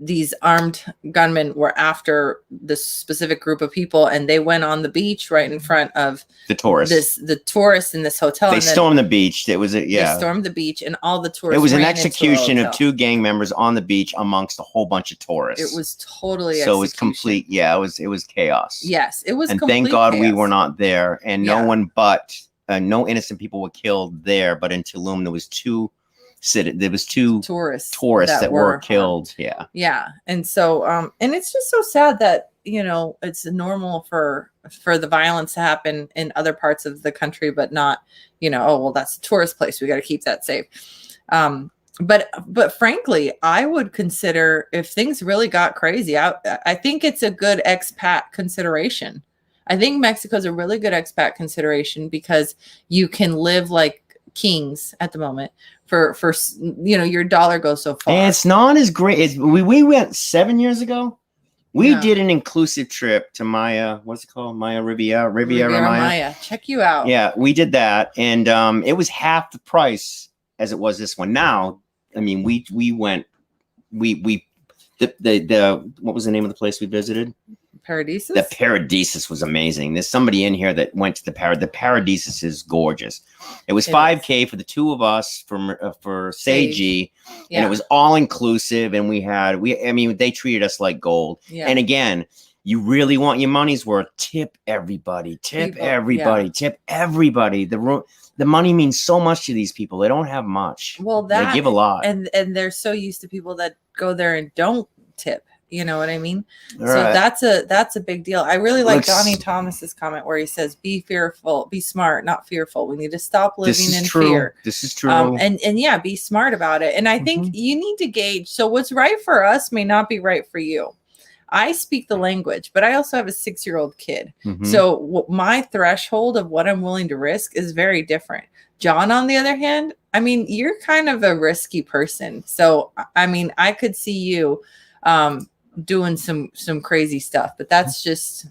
these armed gunmen were after this specific group of people, and they went on the beach right in front of the tourists. The tourists in this hotel. They stormed the beach. It was They stormed the beach, and all the tourists. It was an execution of 2 gang members on the beach amongst a whole bunch of tourists. It was totally. So it was complete. Yeah, it was chaos. Yes, it was. And thank God we were not there, and no one but no innocent people were killed there. But in Tulum, there was 2 there was two tourists that were killed. Harmed. Yeah. And so and it's just so sad that, you know, it's normal for the violence to happen in other parts of the country, but not, you know, oh well, that's a tourist place, we got to keep that safe. But frankly, I would consider, if things really got crazy, I think it's a good expat consideration. I think Mexico's a really good expat consideration because you can live like kings at the moment for you know, your dollar goes so far. And it's not as great. We went 7 years ago. We did an inclusive trip to Maya. What's it called? Riviera Maya. Check you out. Yeah, we did that, and it was half the price as it was this one. Now, I mean, we went. The what was the name of the place we visited? Paradisus? The Paradisus was amazing. There's somebody in here that went to the Paradisus is gorgeous. It was $5,000 for the two of us for Sagee, and it was all inclusive. And they treated us like gold. Yeah. And again, you really want your money's worth. Tip everybody. Tip everybody. The money means so much to these people. They don't have much. Well, they give a lot, and they're so used to people that go there and don't tip. You know what I mean? All so right. that's a big deal. I really like Donnie Thomas's comment where he says, "Be fearful, be smart, not fearful. We need to stop living in fear." This is true. And yeah, be smart about it. And I think you need to gauge. So what's right for us may not be right for you. I speak the language, but I also have a 6-year-old kid. So my threshold of what I'm willing to risk is very different. John, on the other hand, I mean, you're kind of a risky person. So, I mean, I could see you doing some crazy stuff, but that's just,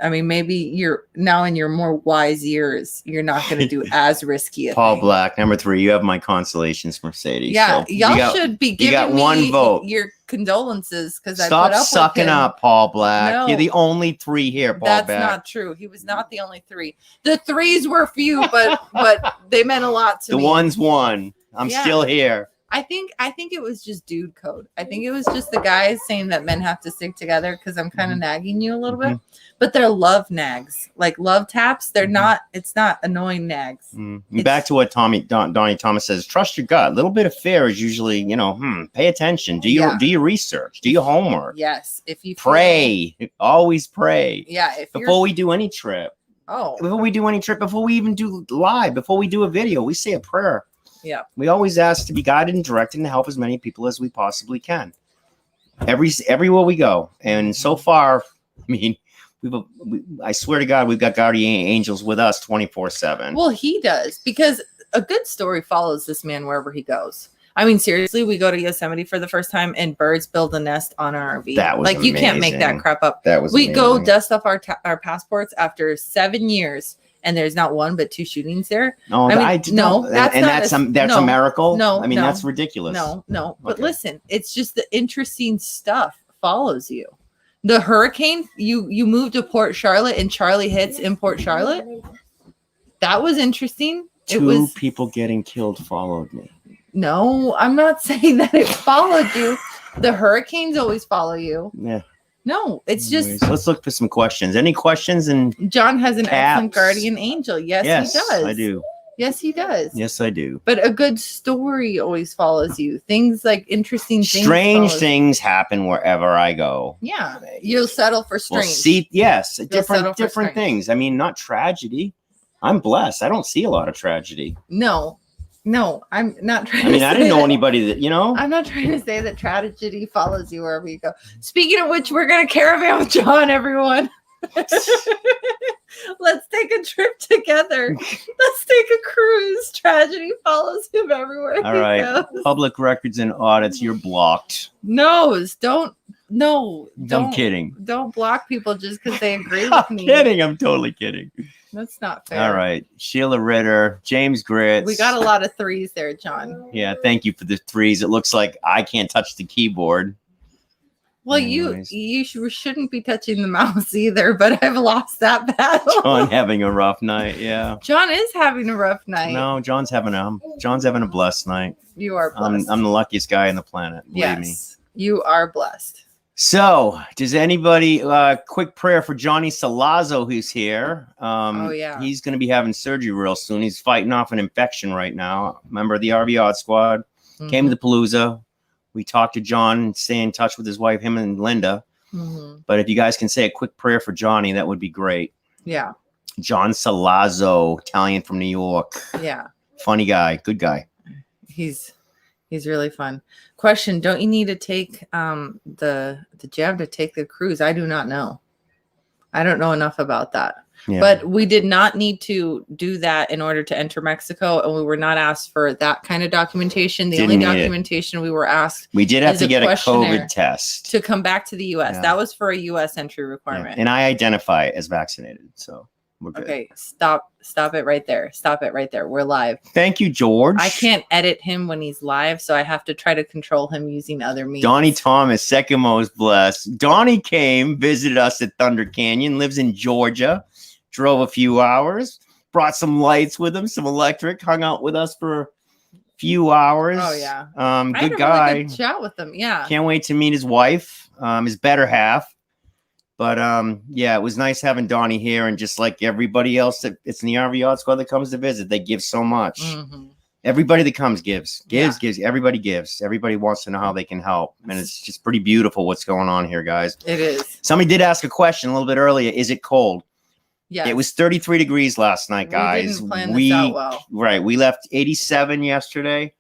I mean, maybe you're now in your more wise years, you're not going to do as risky a Paul thing. Black, number 3, you have my consolations, Mercedes. Yeah, so y'all should be giving got me one vote. Your condolences because I Stop put up sucking with him. up, Paul Black. No. You're the only 3 here, Paul Black. That's not true. He was not the only 3. The 3s were few, but they meant a lot to me. The ones won. I'm still here. I think it was just dude code. I think it was just the guys saying that men have to stick together because I'm kind of nagging you a little bit. But they're love nags, like love taps. They're not. It's not annoying nags. Back to what Donnie Thomas says. Trust your gut. A little bit of fear is usually, pay attention. Do your research. Do your homework. Yes. If you pray, always pray. Yeah. Before we do any trip. Before we even do live, before we do a video, we say a prayer. Yeah. We always ask to be guided and directed and to help as many people as we possibly can. Everywhere we go. And so far, I mean, I swear to God, we've got guardian angels with us 24/7. Well, he does, because a good story follows this man wherever he goes. I mean, seriously, we go to Yosemite for the first time and birds build a nest on our RV. That was like, you can't make that crap up. We go dust off our passports after 7 years. And there's not 1 but 2 shootings there. No, that's a miracle. No, I mean, that's ridiculous. No. But listen, it's just the interesting stuff follows you. The hurricane, you moved to Port Charlotte and Charlie hits in Port Charlotte. That was interesting. 2 people getting killed followed me. No, I'm not saying that it followed you. The hurricanes always follow you. Yeah. No, it's just. Let's look for some questions. Any questions? And John has an excellent guardian angel. Yes, he does. I do. Yes, he does. Yes, I do. But a good story always follows you. Things like interesting things. Strange things happen wherever I go. Yeah, you'll settle for strange. Well, different things. I mean, not tragedy. I'm blessed. I don't see a lot of tragedy. No, I'm not trying to say I didn't know anybody that, I'm not trying to say that tragedy follows you wherever you go. Speaking of which, we're going to caravan with John, everyone. Let's take a trip together. Let's take a cruise. Tragedy follows him everywhere. All right. Goes. Public records and audits, you're blocked. I'm kidding. Don't block people just because they agree with me. I'm totally kidding. That's not fair. All right. Sheila Ritter, James Gritz. We got a lot of 3s there, John. Yeah, thank you for the 3s. It looks like I can't touch the keyboard. Well, anyways. you shouldn't be touching the mouse either, but I've lost that battle. John having a rough night, yeah. John is having a rough night. No, John's having a blessed night. You are blessed. I'm the luckiest guy on the planet. Believe me. You are blessed. So, does anybody quick prayer for Johnny Salazzo, who's here? He's going to be having surgery real soon. He's fighting off an infection right now. Member of the RV Odd Squad. Came to the Palooza. We talked to John and stay in touch with his wife, him and Linda. But if you guys can say a quick prayer for Johnny, that would be great. Yeah. John Salazzo, Italian from New York. Yeah. Funny guy. Good guy. He's really fun. Question: don't you need to take the jab to take the cruise? I do not know. I don't know enough about that. Yeah. But we did not need to do that in order to enter Mexico, and we were not asked for that kind of documentation. The only documentation we were asked, we did have to get a COVID test to come back to the U.S. Yeah. That was for a U.S. entry requirement. Yeah. And I identify as vaccinated, so we're good. Okay, stop it right there. Stop it right there. We're live. Thank you, George. I can't edit him when he's live, so I have to try to control him using other means. Donnie Thomas, second most blessed. Donnie came, visited us at Thunder Canyon, lives in Georgia, drove a few hours, brought some lights with him, some electric, hung out with us for a few hours. Oh, yeah. Good guy. Really good chat with him, yeah. Can't wait to meet his wife, his better half. But yeah, it was nice having Donnie here, and just like everybody else that it's in the RV Yacht Squad that comes to visit, they give so much. Everybody that comes gives. Everybody gives. Everybody wants to know how they can help, and it's just pretty beautiful what's going on here, guys. It is. Somebody did ask a question a little bit earlier. Is it cold? Yeah. It was 33 degrees last night, guys. We didn't plan this out well. Right. We left 87 yesterday.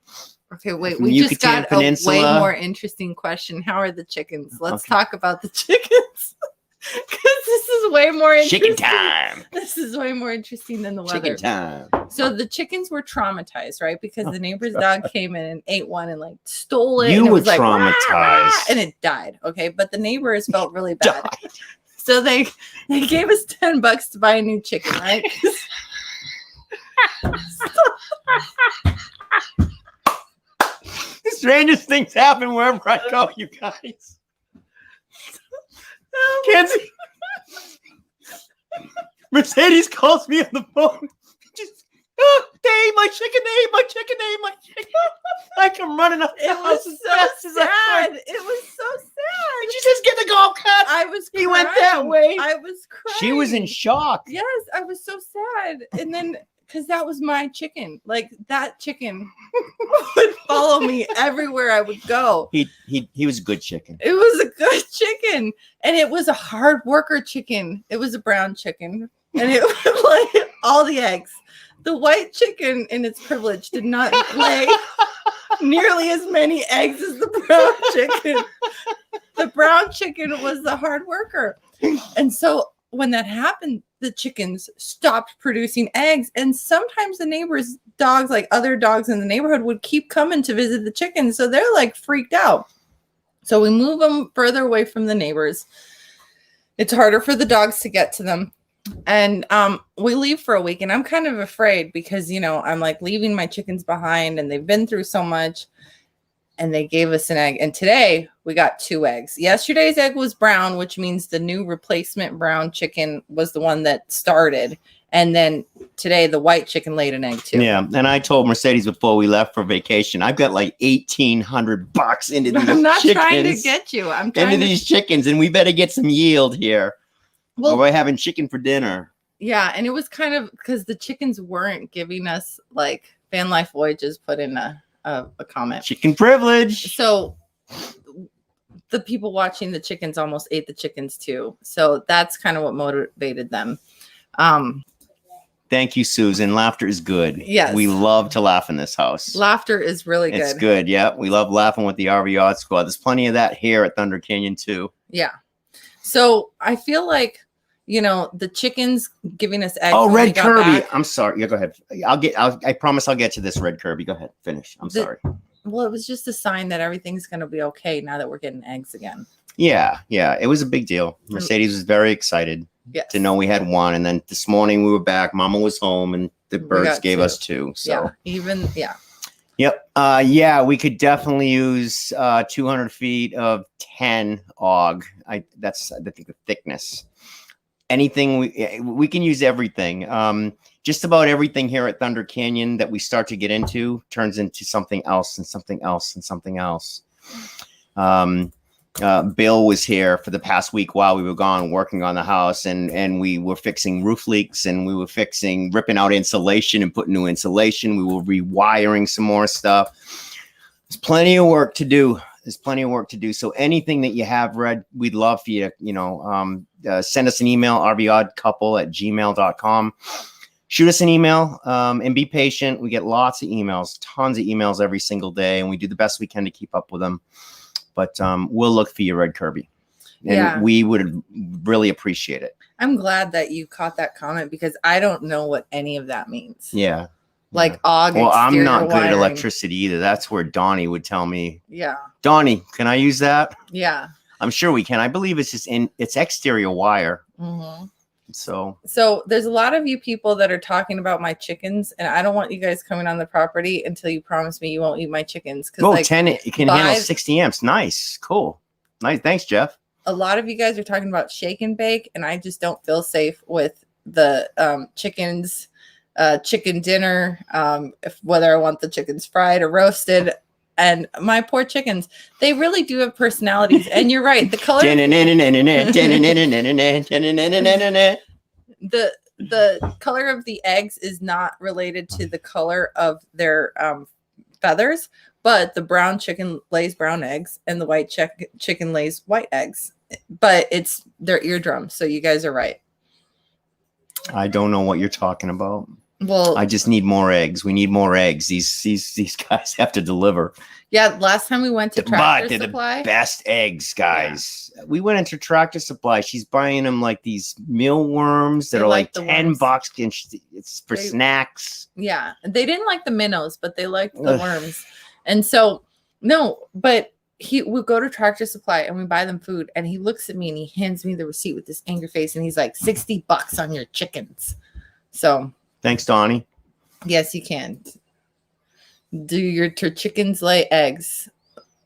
Okay, wait. We just got a way more interesting question. How are the chickens? Let's talk about the chickens. Because this is way more interesting. Chicken time. This is way more interesting than the weather. Chicken time. So the chickens were traumatized, right? Because the neighbor's dog came in and ate one and like stole it. You and it were was like, traumatized. rah, rah, and it died. Okay, but the neighbors felt really bad. So they gave us $10 to buy a new chicken, right? The strangest things happen wherever I go, you guys. Can't see. Mercedes calls me on the phone. Just, they ate my chicken. They ate my chicken. They ate my chicken. I come running up the house as fast as I sad. could. It was so sad. And she says, "Get the golf cart." I was crying. He went that way. I was crying. She was in shock. Yes, I was so sad. And then, because that was my chicken. Like, that chicken would follow me everywhere I would go. He was a good chicken. It was a good chicken. And it was a hard worker chicken. It was a brown chicken. And it was like all the eggs. The white chicken, in its privilege, did not lay nearly as many eggs as the brown chicken. The brown chicken was the hard worker. And so when that happened, the chickens stopped producing eggs. And sometimes the neighbors' dogs, like other dogs in the neighborhood, would keep coming to visit the chickens. So they're like freaked out. So we move them further away from the neighbors. It's harder for the dogs to get to them. And we leave for a week, and I'm kind of afraid because, you know, I'm like leaving my chickens behind and they've been through so much, and they gave us an egg. And today we got 2 eggs. Yesterday's egg was brown, which means the new replacement brown chicken was the one that started. And then today the white chicken laid an egg too. Yeah. And I told Mercedes before we left for vacation, I've got like $1,800 into these chickens. I'm not trying to get you. I'm trying into these chickens, and we better get some yield here. Well, we're having chicken for dinner. Yeah, and it was kind of because the chickens weren't giving us, like, Van Life Voyages put in a comment. Chicken privilege. So the people watching the chickens almost ate the chickens too. So that's kind of what motivated them. Thank you, Susan. Laughter is good. Yes. We love to laugh in this house. Laughter is really good. It's good, yeah. We love laughing with the RV Yacht Squad. There's plenty of that here at Thunder Canyon too. Yeah. So I feel like, you know, the chickens giving us eggs. Oh, Red Kirby. I'm sorry. Yeah, go ahead. I promise I'll get to this, Red Kirby. Go ahead. Finish. I'm sorry. Well, it was just a sign that everything's going to be okay now that we're getting eggs again. Yeah. It was a big deal. Mercedes was very excited to know we had 1. And then this morning we were back. Mama was home, and the birds gave us 2. So Yep. We could definitely use 200 feet of 10 og. That's I think the thickness. Anything we can use everything. Just about everything here at Thunder Canyon that we start to get into turns into something else and something else and something else. Bill was here for the past week while we were gone working on the house, and we were fixing roof leaks, and we were ripping out insulation and putting new insulation. We were rewiring some more stuff. There's plenty of work to do. So anything that you have read, we'd love for you to, send us an email, rvoddcouple@gmail.com. Shoot us an email and be patient. We get lots of emails, tons of emails every single day, and we do the best we can to keep up with them. But we'll look for you, Red Kirby. And we would really appreciate it. I'm glad that you caught that comment because I don't know what any of that means. Yeah. Like OG. Well, I'm not good at wiring. electricity either. That's where Donnie would tell me. Yeah. Donnie, can I use that? Yeah. I'm sure we can. I believe it's just it's exterior wire. Mm-hmm. So there's a lot of you people that are talking about my chickens, and I don't want you guys coming on the property until you promise me you won't eat my chickens. Oh, like 10, it can handle 60 amps. Nice. Cool. Nice. Thanks, Jeff. A lot of you guys are talking about shake and bake, and I just don't feel safe with the chickens, chicken dinner, whether I want the chickens fried or roasted. And my poor chickens, they really do have personalities. And you're right. The color. The color of the eggs is not related to the color of their feathers, but the brown chicken lays brown eggs and the white chicken lays white eggs. But it's their eardrums. So you guys are right. I don't know what you're talking about. Well, I just need more eggs. We need more eggs. These guys have to deliver. Yeah, last time we went to Tractor they're Supply. The best eggs, guys. Yeah. We went into Tractor Supply. She's buying them like these mealworms that are like $10 and it's for snacks. Yeah, they didn't like the minnows, but they liked the worms. And so but we go to Tractor Supply and we buy them food, and he looks at me and he hands me the receipt with this angry face, and he's like, $60 on your chickens. So. Thanks, Donnie. Yes, you can. Do your chickens lay eggs?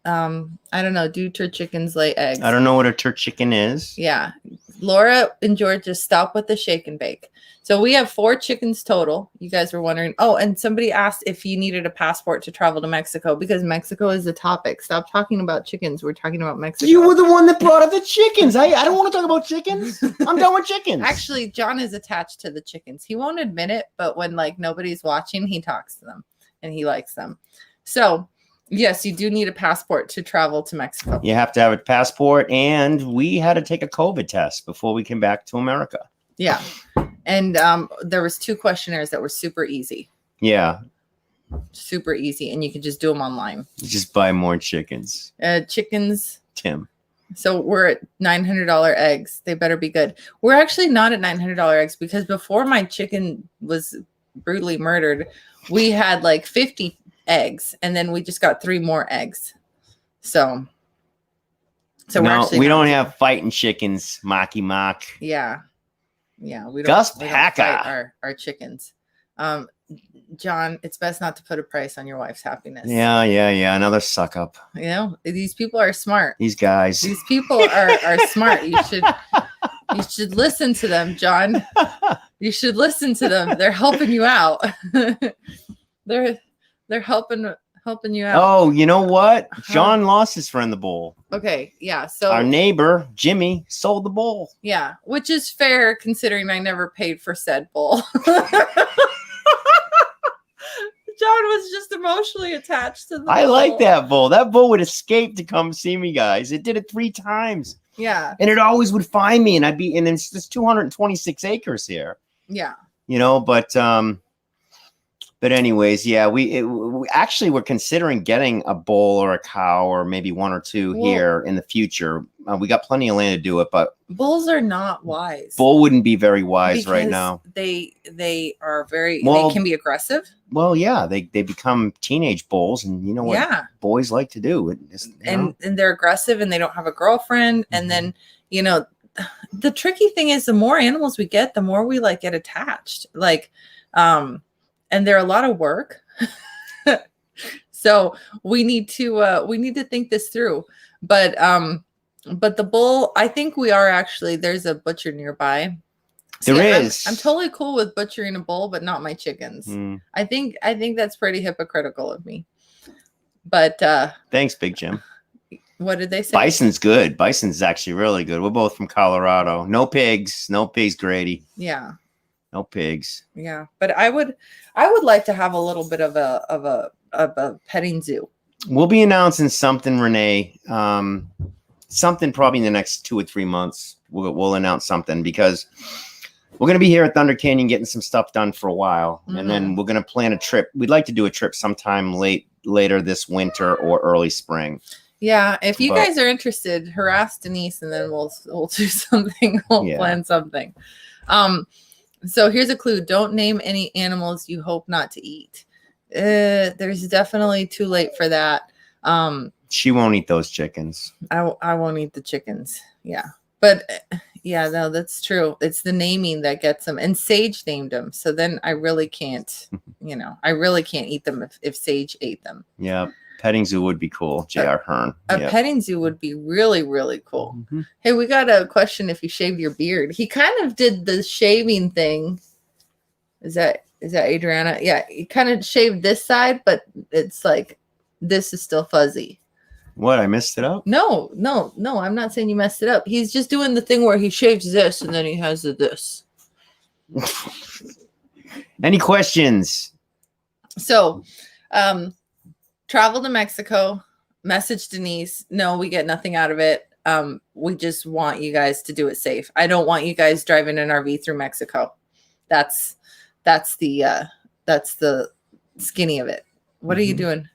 I don't know. Do chickens lay eggs? I don't know what a chicken is. Yeah. Laura and George just stop with the shake and bake. So we have 4 chickens total. You guys were wondering. Oh, and somebody asked if you needed a passport to travel to Mexico because Mexico is the topic. Stop talking about chickens. We're talking about Mexico. You were the one that brought up the chickens. I don't want to talk about chickens. I'm done with chickens. Actually, John is attached to the chickens. He won't admit it, but when nobody's watching, he talks to them and he likes them. So yes, you do need a passport to travel to Mexico. You have to have a passport, and we had to take a COVID test before we came back to America. Yeah. And there was 2 questionnaires that were super easy. Yeah. Super easy. And you can just do them online. Just buy more chickens. Chickens. Tim. So we're at $900 eggs. They better be good. We're actually not at $900 eggs because before my chicken was brutally murdered, we had like 50 eggs. And then we just got 3 more eggs. So no, we don't have fighting chickens, Mocky Mock. Yeah. Yeah, we don't, Gus we don't Packer. fight our chickens. John, it's best not to put a price on your wife's happiness. Yeah. Another suck up. You know, these people are smart. These guys. These people are smart. You should listen to them, John. You should listen to them. They're helping you out. They're helping you out. Oh, you know what? John lost his friend the bull. Okay, yeah. So our neighbor Jimmy sold the bull. Yeah, which is fair considering I never paid for said bull. John was just emotionally attached to the bull. I like that bull. That bull would escape to come see me, guys. It did it 3 times. Yeah. And it always would find me, and and it's 226 acres here. Yeah. You know, but anyways, yeah, we actually were considering getting a bull or a cow or maybe 1 or 2 here in the future. We got plenty of land to do it, but bulls are not wise. Bull wouldn't be very wise right now. They are very. They can be aggressive. Well, yeah, they become teenage bulls, and you know what boys like to do. And they're aggressive, and they don't have a girlfriend. Mm-hmm. And then the tricky thing is, the more animals we get, the more we get attached. And they're a lot of work. So we need to think this through. But the bull, I think we are actually, there's a butcher nearby. There is. I'm totally cool with butchering a bull, but not my chickens. I think that's pretty hypocritical of me. But thanks, Big Jim. What did they say? Bison's good. Bison's actually really good. We're both from Colorado. No pigs, Grady. Yeah. No pigs. Yeah, but I would like to have a little bit of a petting zoo. We'll be announcing something, Renee. Something probably in the next 2 or 3 months. We'll announce something because we're going to be here at Thunder Canyon getting some stuff done for a while. And then we're going to plan a trip. We'd like to do a trip sometime later this winter or early spring. Yeah, if you guys are interested, harass Denise and then we'll do something. We'll plan something. So here's a clue. Don't name any animals you hope not to eat. There's definitely too late for that. She won't eat those chickens. I won't eat the chickens. Yeah. But yeah, no, that's true. It's the naming that gets them. And Sage named them. So then I really can't, I really can't eat them if Sage ate them. Yeah. Petting zoo would be cool. J.R. Hearn. A petting zoo would be really, really cool. Mm-hmm. Hey, we got a question if you shave your beard. He kind of did the shaving thing. Is that Adriana? Yeah, he kind of shaved this side, but it's like this is still fuzzy. What? I messed it up? No. I'm not saying you messed it up. He's just doing the thing where he shaves this and then he has this. Any questions? So, travel to Mexico, message Denise. No, we get nothing out of it. We just want you guys to do it safe. I don't want you guys driving an RV through Mexico. That's the skinny of it. What are you doing?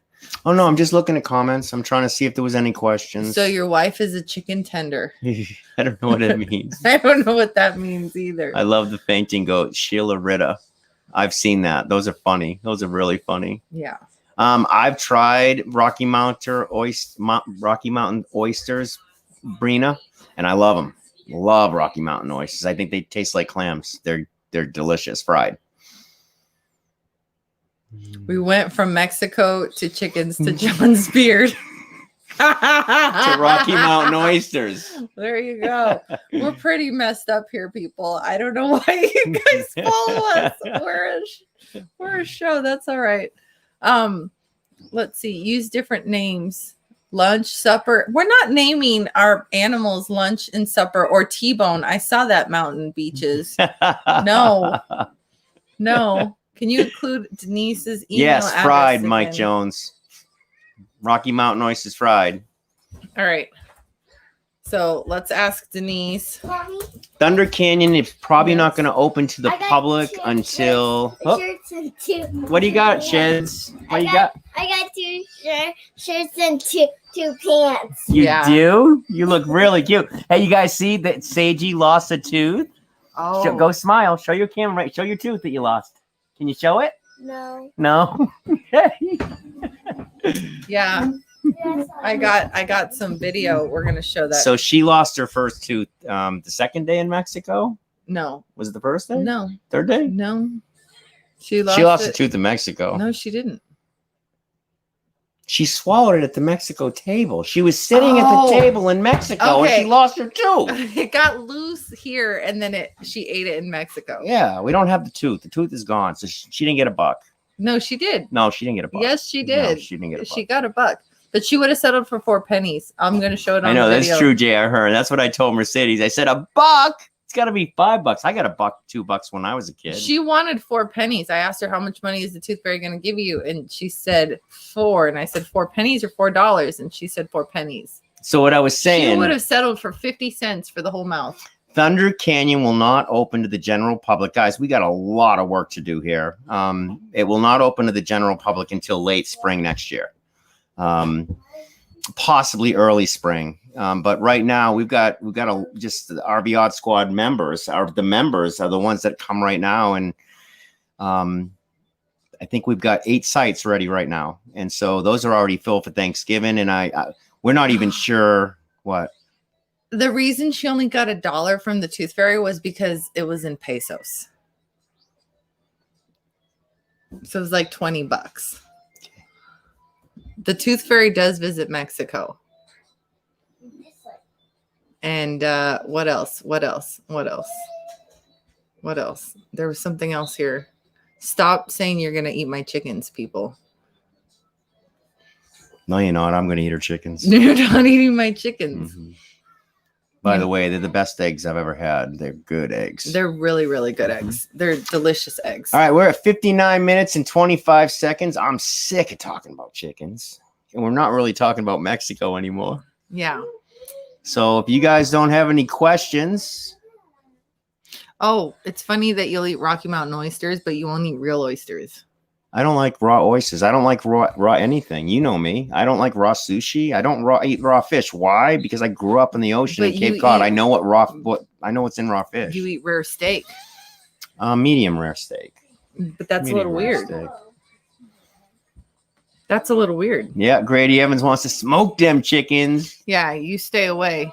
Oh no, I'm just looking at comments. I'm trying to see if there was any questions. So your wife is a chicken tender. I don't know what it means. I don't know what that means either. I love the fainting goat, Sheila Ritta. I've seen that. Those are funny. Those are really funny. Yeah. I've tried Rocky Mountain oysters, Brina, and I love them. Love Rocky Mountain oysters. I think they taste like clams. They're delicious fried. We went from Mexico to chickens to John's beard. To Rocky Mountain oysters. There you go. We're pretty messed up here, people. I don't know why you guys follow us. We're a show. That's all right. Let's see. Use different names. Lunch, supper. We're not naming our animals lunch and supper or T-bone. I saw that Mountain Beaches. No. Can you include Denise's email? Yes, fried, Mike Jones. Rocky Mountain oysters fried. All right. So let's ask Denise. Mommy, Thunder Canyon is probably not going to open to the public until. What do you got, Sheds? What do you got? I got two shirts and two pants. You do? You look really cute. Hey, you guys see that Sagee lost a tooth? Oh. Go smile. Show your camera. Show your tooth that you lost. Can you show it? No. No? Yeah. I got some video. We're gonna show that. So she lost her first tooth the second day in Mexico? No. Was it the first day? No. Third day? No. She lost a tooth in Mexico. No, she didn't. She swallowed it at the Mexico table. She was sitting at the table in Mexico and she lost her tooth. It got loose here and then she ate it in Mexico. Yeah, we don't have the tooth. The tooth is gone. So she didn't get a buck. No, she did. No, she didn't get a buck. Yes, she did. No, she didn't get a buck. She got a buck. But she would have settled for 4 pennies. I'm going to show it on I know, the video. that's true, J.R. Hearn. That's what I told Mercedes. I said, a buck? It's got to be $5. I got a buck, $2 when I was a kid. She wanted 4 pennies. I asked her, how much money is the tooth fairy going to give you? And she said 4. And I said, 4 pennies or $4? And she said 4 pennies. So what I was saying. She would have settled for 50 cents for the whole mouth. Thunder Canyon will not open to the general public. Guys, we got a lot of work to do here. It will not open to the general public until late spring next year. Possibly early spring. But right now we've got just the RV Odd Squad members. The members are the ones that come right now. And I think we've got 8 sites ready right now. And so those are already filled for Thanksgiving. And we're not even sure what. The reason she only got $1 from the tooth fairy was because it was in pesos. So it was like $20. The tooth fairy does visit Mexico. And what else? There was something else here. Stop saying you're going to eat my chickens, people. No, you're not. I'm going to eat her chickens. You're not eating my chickens. Mm-hmm. By the way, they're the best eggs I've ever had. They're good eggs. They're really, really good eggs. They're delicious eggs. All right, we're at 59 minutes and 25 seconds. I'm sick of talking about chickens. and we're not really talking about Mexico anymore. Yeah. So if you guys don't have any questions. Oh, it's funny that you'll eat Rocky Mountain oysters, but you won't eat real oysters. I don't like raw oysters. I don't like raw anything. You know me. I don't like raw sushi. I don't eat raw fish. Why? Because I grew up in the ocean in Cape Cod. I know I know what's in raw fish. You eat rare steak. Medium rare steak. But that's Medium a little rare weird. steak. That's a little weird. Yeah, Grady Evans wants to smoke them chickens. Yeah, you stay away.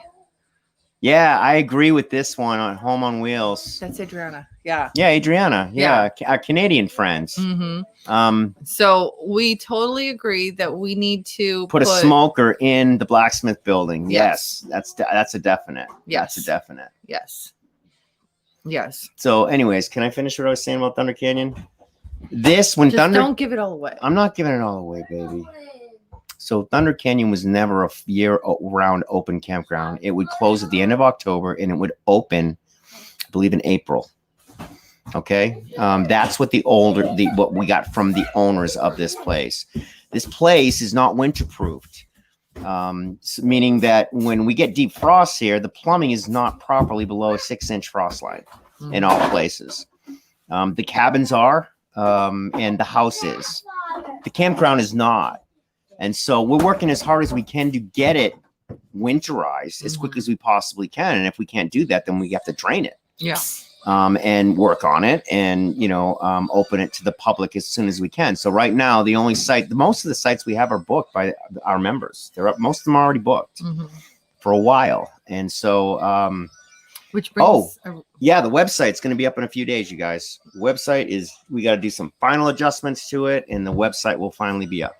Yeah, I agree with this one on Home on Wheels. That's Adriana. Yeah. Yeah, Adriana. Yeah, our Canadian friends. Mm-hmm. So we totally agree that we need to put a smoker in the blacksmith building. Yes, that's a definite. Yes, that's a definite. Yes. Yes. So, anyways, can I finish what I was saying about Thunder Canyon? Don't give it all away. I'm not giving it all away, baby. So Thunder Canyon was never a year-round open campground. It would close at the end of October, and it would open, I believe, in April. Okay, that's what what we got from the owners of this place. This place is not winterproofed, meaning that when we get deep frost here, the plumbing is not properly below a 6-inch frost line in all places. The cabins are, and the house is. The campground is not. And so we're working as hard as we can to get it winterized as quick as we possibly can. And if we can't do that, then we have to drain it. Yeah. And work on it and, open it to the public as soon as we can. So right now, most of the sites we have are booked by our members. Most of them are already booked for a while. And so, which brings the website's going to be up in a few days, you guys. The website we got to do some final adjustments to it, and the website will finally be up.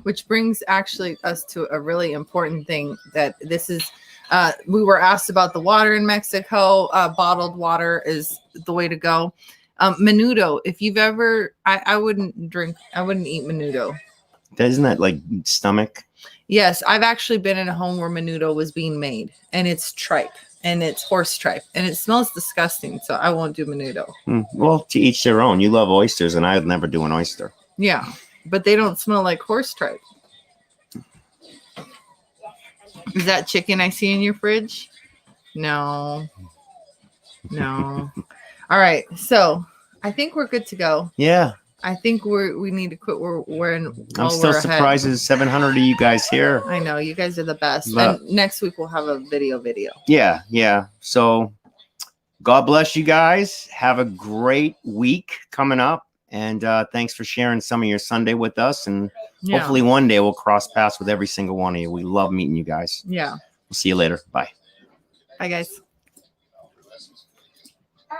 Which brings actually us to a really important thing that this is, we were asked about the water in Mexico. Bottled water is the way to go. Menudo, if you've ever, I wouldn't eat menudo. Isn't that like stomach? Yes, I've actually been in a home where menudo was being made, and it's tripe, and it's horse tripe, and it smells disgusting, so I won't do menudo. Well, to each their own. You love oysters, and I would never do an oyster. Yeah. But they don't smell like horse tripe. Is that chicken I see in your fridge? No. All right. So I think we're good to go. Yeah. I think we need to quit. I'm still surprised there's 700 of you guys here. I know. You guys are the best. But, and next week we'll have a video. Yeah. So God bless you guys. Have a great week coming up. And thanks for sharing some of your Sunday with us. And hopefully one day we'll cross paths with every single one of you. We love meeting you guys. Yeah. We'll see you later. Bye. Bye, guys.